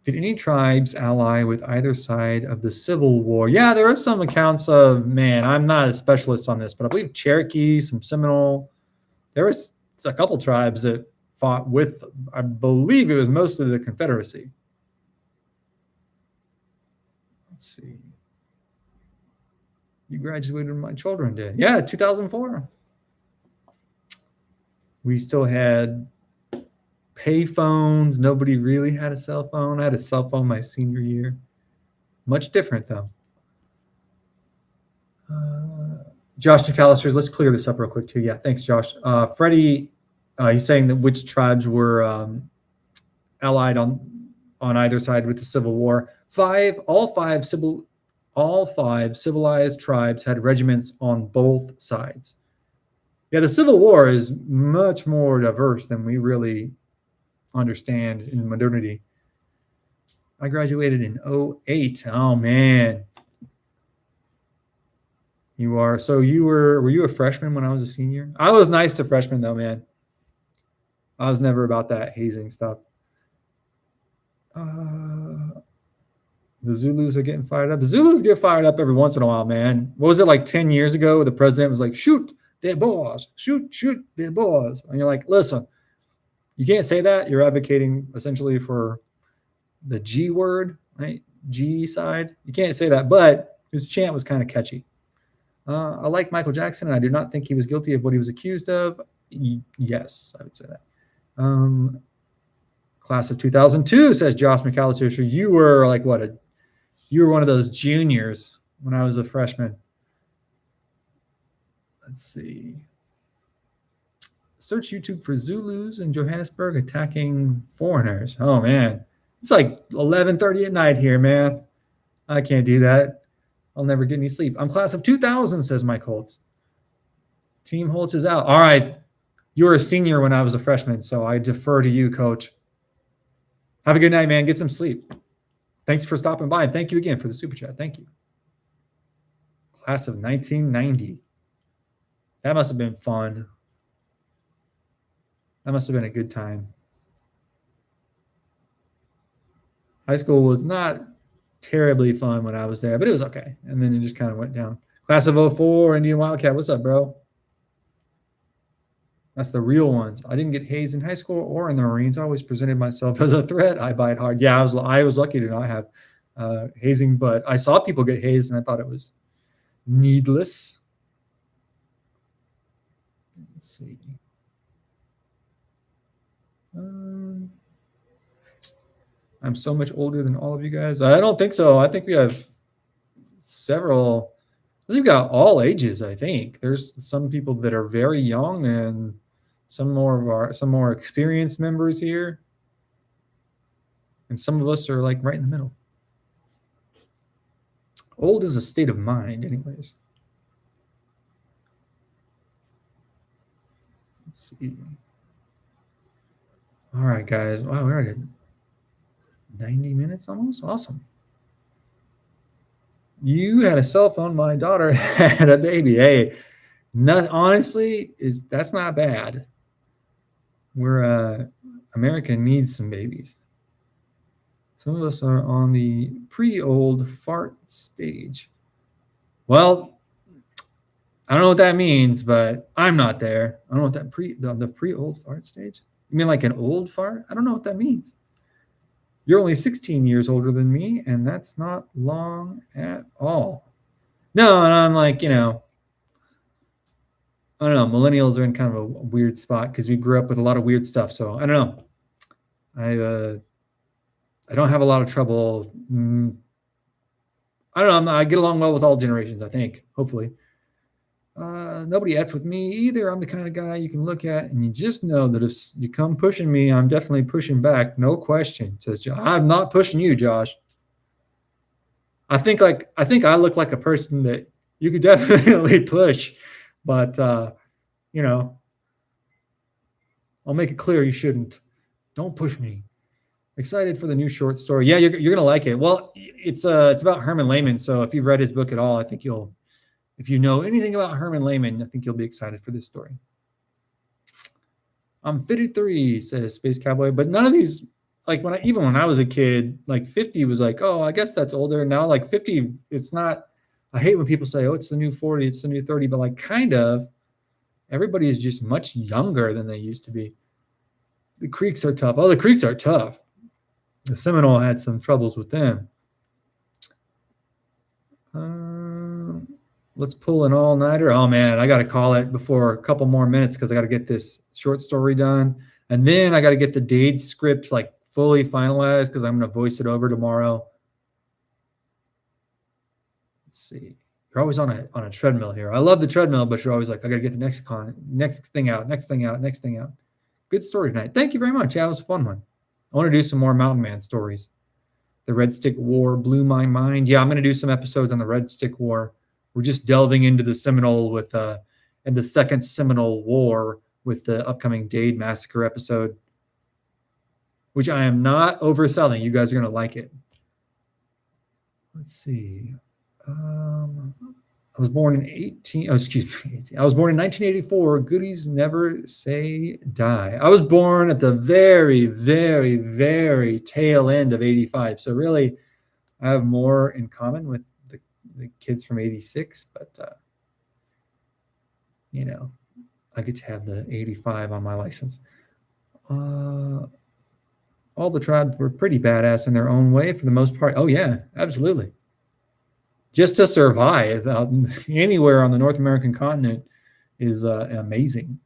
Speaker 1: Did any tribes ally with either side of the Civil War? Yeah, there are some accounts of, man, I'm not a specialist on this, but I believe Cherokee, some Seminole. There was a couple tribes that fought with, I believe it was mostly the Confederacy. Let's see. You graduated when my children did. Yeah, 2004. We still had pay phones. Nobody really had a cell phone. I had a cell phone my senior year. Much different, though. Josh McAllister, let's clear this up real quick, too. Yeah, thanks, Josh. Freddie, he's saying that which tribes were allied on either side with the Civil War. All five civilized tribes had regiments on both sides. Yeah, the Civil War is much more diverse than we really understand in modernity. I graduated in 2008. Oh, man. Were you a freshman when I was a senior? I was nice to freshmen, though, man. I was never about that hazing stuff. The Zulus are getting fired up. The Zulus get fired up every once in a while, man. What was it, like 10 years ago? The president was like, shoot their boys, shoot their boys. And you're like, listen, you can't say that. You're advocating essentially for the G word, right? G side. You can't say that, but his chant was kind of catchy. I like Michael Jackson, and I do not think he was guilty of what he was accused of. Yes, I would say that. Class of 2002, says Josh McAllister. So you were like you were one of those juniors when I was a freshman. Let's see. Search YouTube for Zulus in Johannesburg attacking foreigners. Oh, man. It's like 11:30 at night here, man. I can't do that. I'll never get any sleep. I'm class of 2000, says Mike Holtz. Team Holtz is out. All right. You were a senior when I was a freshman, so I defer to you, coach. Have a good night, man. Get some sleep. Thanks for stopping by, and thank you again for the super chat. Thank you. Class of 1990. That must have been fun. That must have been a good time. High school was not terribly fun when I was there, but it was okay. And then it just kind of went down. Class of 04, Indian Wildcat. What's up, bro? That's the real ones. I didn't get hazed in high school or in the Marines. I always presented myself as a threat. I bite hard. Yeah, I was lucky to not have hazing, but I saw people get hazed, and I thought it was needless. Let's see. I'm so much older than all of you guys. I don't think so. I think we have several. I think we've got all ages. I think there's some people that are very young and some more experienced members here, and some of us are like right in the middle. Old is a state of mind, anyways. Let's see. All right, guys. Wow, we're already at 90 minutes almost. Awesome. You had a cell phone. My daughter had a baby. Hey, honestly, that's not bad. America needs some babies. Some of us are on the pre-old fart stage. Well, I don't know what that means, but I'm not there. I don't know what that the pre-old fart stage. You mean like an old fart? I don't know what that means. You're only 16 years older than me, and that's not long at all. No, and I'm like, I don't know. Millennials are in kind of a weird spot because we grew up with a lot of weird stuff. So I don't know. I don't have a lot of trouble. I don't know. I get along well with all generations, I think, hopefully.
Speaker 2: Nobody F'd with me either. I'm the kind of guy you can look at and you just know that if you come pushing me, I'm definitely pushing back. No question. Says Josh. I'm not pushing you, Josh. I think I look like a person that you could definitely push, but you know, I'll make it clear you shouldn't. Don't push me. Excited for the new short story. Yeah, you're gonna like it. Well, it's about Herman Lehman. So if you've read his book at all, I think you'll, if you know anything about Herman Lehman, I think you'll be excited for this story. I'm 53, says Space Cowboy, but none of these, like even when I was a kid, like 50 was like, oh, I guess that's older. Now like 50, it's not. I hate when people say, oh, it's the new 40, it's the new 30, but like kind of everybody is just much younger than they used to be. The Creeks are tough. Oh, the Creeks are tough. The Seminole had some troubles with them. Let's pull an all-nighter. Oh, man, I got to call it before a couple more minutes because I got to get this short story done. And then I got to get the Dade script like fully finalized because I'm going to voice it over tomorrow. Let's see. You're always on a treadmill here. I love the treadmill, but you're always like, I got to get the next thing out. Good story tonight. Thank you very much. Yeah, it was a fun one. I want to do some more Mountain Man stories. The Red Stick War blew my mind. Yeah, I'm going to do some episodes on the Red Stick War. We're just delving into the Seminole and the second Seminole War with the upcoming Dade Massacre episode, which I am not overselling. You guys are going to like it. Let's see. I was born in 1984. Goodies never say die. I was born at the very, very, very tail end of 85. So really, I have more in common with the kids from 86, but I get to have the 85 on my license. All the tribes were pretty badass in their own way for the most part. Oh yeah, absolutely. Just to survive out anywhere on the North American continent is amazing.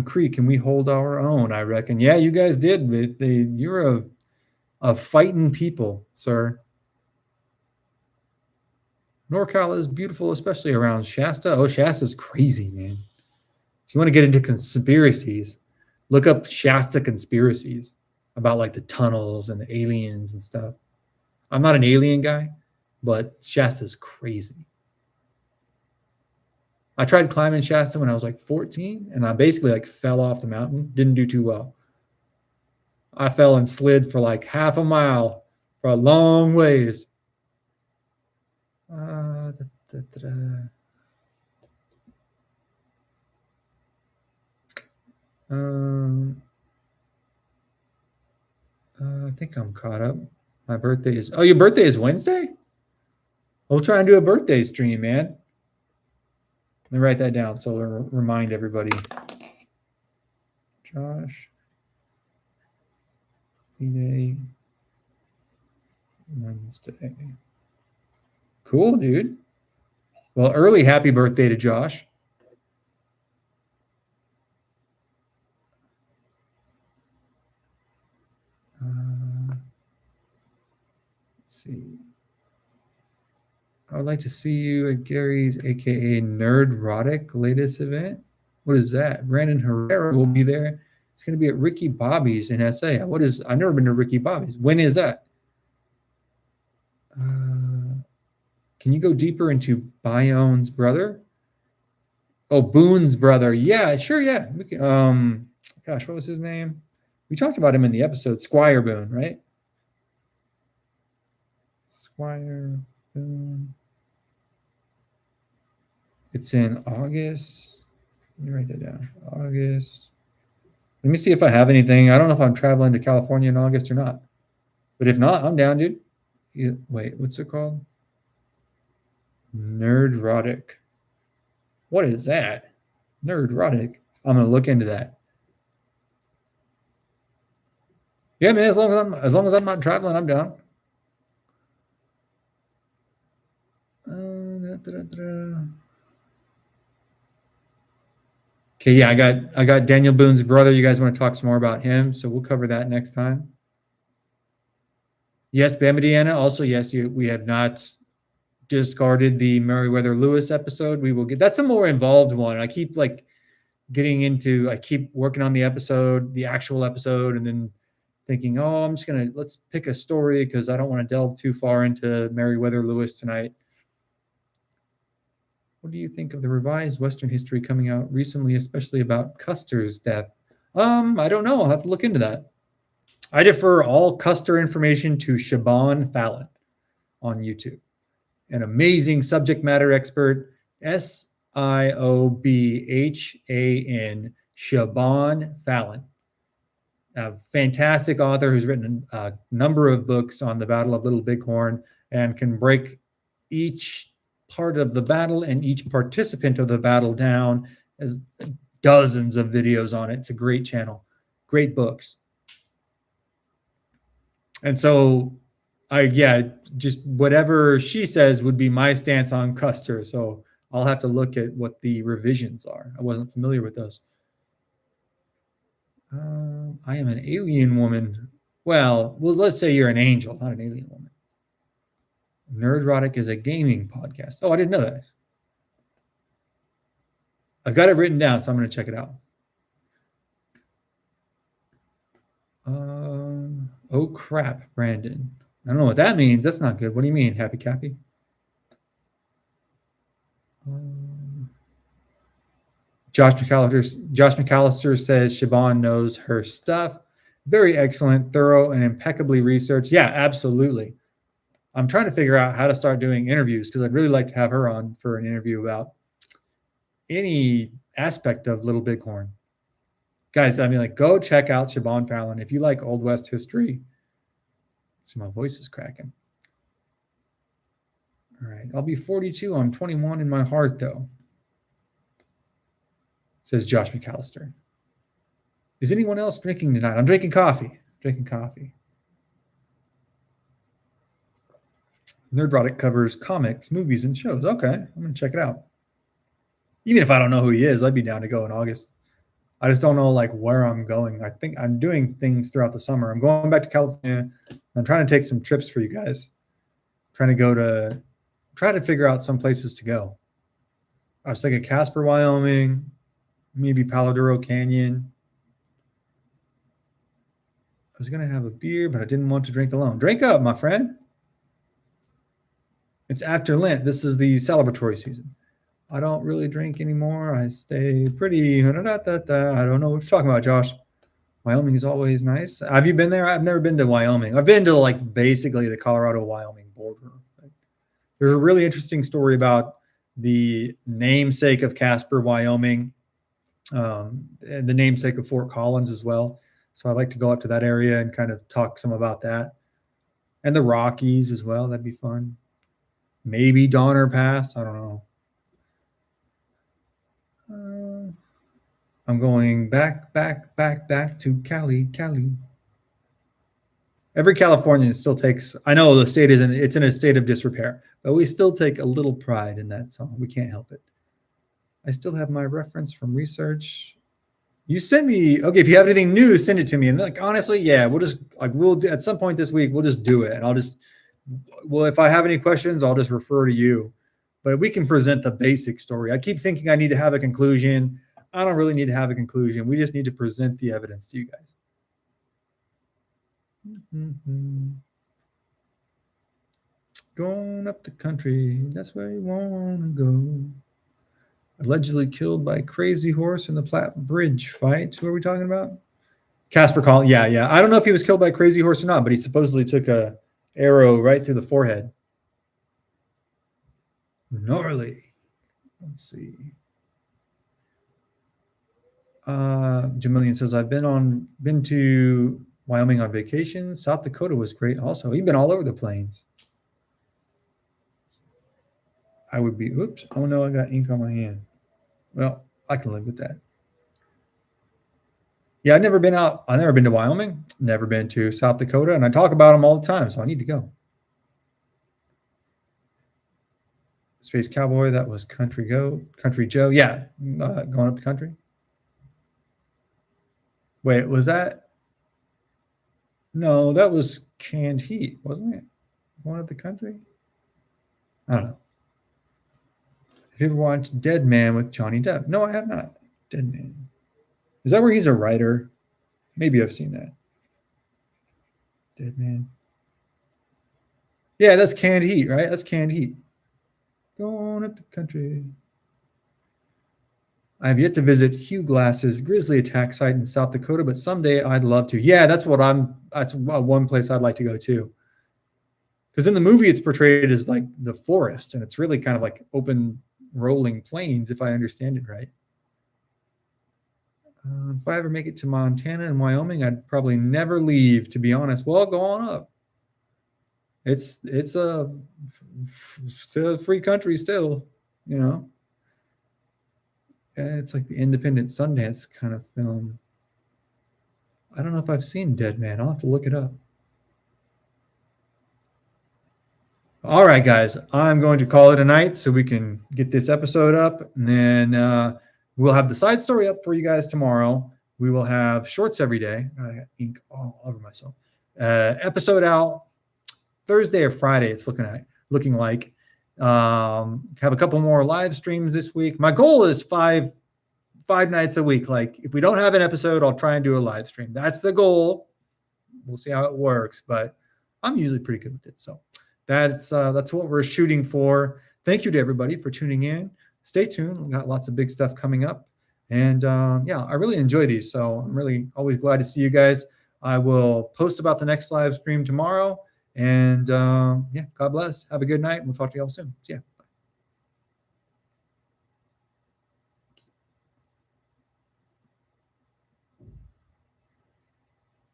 Speaker 2: Creek, and we hold our own, I reckon. Yeah, you guys did. You're a fighting people, sir. NorCal is beautiful, especially around Shasta. Oh, Shasta's crazy, man. If you want to get into conspiracies, look up Shasta conspiracies about like the tunnels and the aliens and stuff. I'm not an alien guy, but Shasta's crazy. I tried climbing Shasta when I was like 14, and I basically like fell off the mountain. Didn't do too well. I fell and slid for like half a mile for a long ways. I think I'm caught up. My birthday is... Oh, your birthday is Wednesday? We'll try and do a birthday stream, man. Let me write that down so we'll remind everybody. Josh. B-Day. Wednesday. Cool, dude. Well, early happy birthday to Josh. Let's see. I would like to see you at Gary's, aka Nerdrotic, latest event. What is that? Brandon Herrera will be there. It's going to be at Ricky Bobby's in SA. I've never been to Ricky Bobby's. When is that? Can you go deeper into Bione's brother? Oh, Boone's brother. Yeah, sure. Yeah. We can, gosh, what was his name? We talked about him in the episode. Squire Boone, right? Squire Boone. It's in August. Let me write that down. August. Let me see if I have anything. I don't know if I'm traveling to California in August or not. But if not, I'm down, dude. Wait, what's it called? Nerdrotic. What is that? Nerdrotic. I'm gonna look into that. Yeah, man. As long as I'm not traveling, I'm down. Okay, yeah, I got Daniel Boone's brother. You guys want to talk some more about him? So we'll cover that next time. Yes, Bama Deanna. Also, yes, we have not discarded the Meriwether Lewis episode. We will get, that's a more involved one. I keep like getting into, I keep working on the episode, the actual episode, and then thinking, oh, I'm just going to, let's pick a story because I don't want to delve too far into Meriwether Lewis tonight. What do you think of the revised Western history coming out recently, especially about Custer's death? I don't know. I'll have to look into that. I defer all Custer information to Siobhan Fallon on YouTube, an amazing subject matter expert, Siobhan, Siobhan Fallon, a fantastic author who's written a number of books on the Battle of Little Bighorn and can break each part of the battle and each participant of the battle down as dozens of videos on it. It's a great channel, great books. And so just whatever she says would be my stance on Custer. So I'll have to look at what the revisions are. I wasn't familiar with those. I am an alien woman. Well, let's say you're an angel, not an alien woman. Nerdrotic is a gaming podcast. Oh, I didn't know that. I've got it written down, so I'm going to check it out. Oh, crap, Brandon. I don't know what that means. That's not good. What do you mean, Happy Cappy? Josh McAllister says Siobhan knows her stuff. Very excellent, thorough, and impeccably researched. Yeah, absolutely. I'm trying to figure out how to start doing interviews because I'd really like to have her on for an interview about any aspect of Little Bighorn. Guys, I mean, like, go check out Siobhan Fallon. If you like Old West history. See, my voice is cracking. All right. I'll be 42. I'm 21 in my heart, though, says Josh McAllister. Is anyone else drinking tonight? I'm drinking coffee. Nerdrotic covers comics, movies, and shows. Okay. I'm going to check it out. Even if I don't know who he is, I'd be down to go in August. I just don't know like where I'm going. I think I'm doing things throughout the summer. I'm going back to California. I'm trying to take some trips for you guys. Try to figure out some places to go. I was thinking Casper, Wyoming, maybe Palo Duro Canyon. I was going to have a beer, but I didn't want to drink alone. Drink up, my friend. It's after Lent. This is the celebratory season. I don't really drink anymore. I stay pretty. I don't know what you're talking about, Josh. Wyoming is always nice. Have you been there? I've never been to Wyoming. I've been to like basically the Colorado-Wyoming border. There's a really interesting story about the namesake of Casper, Wyoming, and the namesake of Fort Collins as well. So I'd like to go up to that area and kind of talk some about that. And the Rockies as well. That'd be fun. Maybe Donner Pass. I don't know. I'm going back to Cali. Every Californian still takes, I know the state it's in a state of disrepair, but we still take a little pride in that song. We can't help it. I still have my reference from research. You send me, okay, if you have anything new, send it to me. And like, honestly, yeah, we'll at some point this week, we'll just do it. And if I have any questions, I'll just refer to you. But we can present the basic story. I keep thinking I need to have a conclusion. I don't really need to have a conclusion. We just need to present the evidence to you guys. Going up the country, that's where you want to go. Allegedly killed by crazy horse in the Platte Bridge fight. Who are we talking about? Casper Collins. Yeah. I don't know if he was killed by crazy horse or not, but he supposedly took a arrow right through the forehead. Gnarly. Let's see. Jamilian says, I've been to Wyoming on vacation. South Dakota was great also. You've been all over the plains. I would be, oops, oh no, I got ink on my hand. Well, I can live with that. Yeah, I've never been to Wyoming, never been to South Dakota, and I talk about them all the time, so I need to go. Space Cowboy, that was Country Joe. Yeah, going up the country. Wait, was that? No, that was Canned Heat, wasn't it? Going up the country? I don't know. Have you ever watched Dead Man with Johnny Depp? No, I have not. Dead Man. Is that where he's a writer? Maybe I've seen that. Dead Man. Yeah, that's Canned Heat, right? That's Canned Heat. Going up the country. I have yet to visit Hugh Glass's grizzly attack site in South Dakota, but someday I'd love to. Yeah, that's one place I'd like to go to. Because in the movie, it's portrayed as like the forest, and it's really kind of like open rolling plains, if I understand it right. If I ever make it to Montana and Wyoming, I'd probably never leave, to be honest. Well, go on up. It's a free country still, you know. It's like the independent Sundance kind of film. I don't know if I've seen Dead Man. I'll have to look it up. All right, guys, I'm going to call it a night so we can get this episode up, and then we'll have the side story up for you guys tomorrow. We will have shorts every day. I got ink all over myself. Episode out Thursday or Friday. It's looking like. Have a couple more live streams this week. My goal is five nights a week. Like if we don't have an episode, I'll try and do a live stream. That's the goal. We'll see how it works, but I'm usually pretty good with it. So that's what we're shooting for. Thank you to everybody for tuning in. Stay tuned. We've got lots of big stuff coming up. And yeah, I really enjoy these. So I'm really always glad to see you guys. I will post about the next live stream tomorrow. And yeah, God bless. Have a good night. And we'll talk to you all soon. See ya.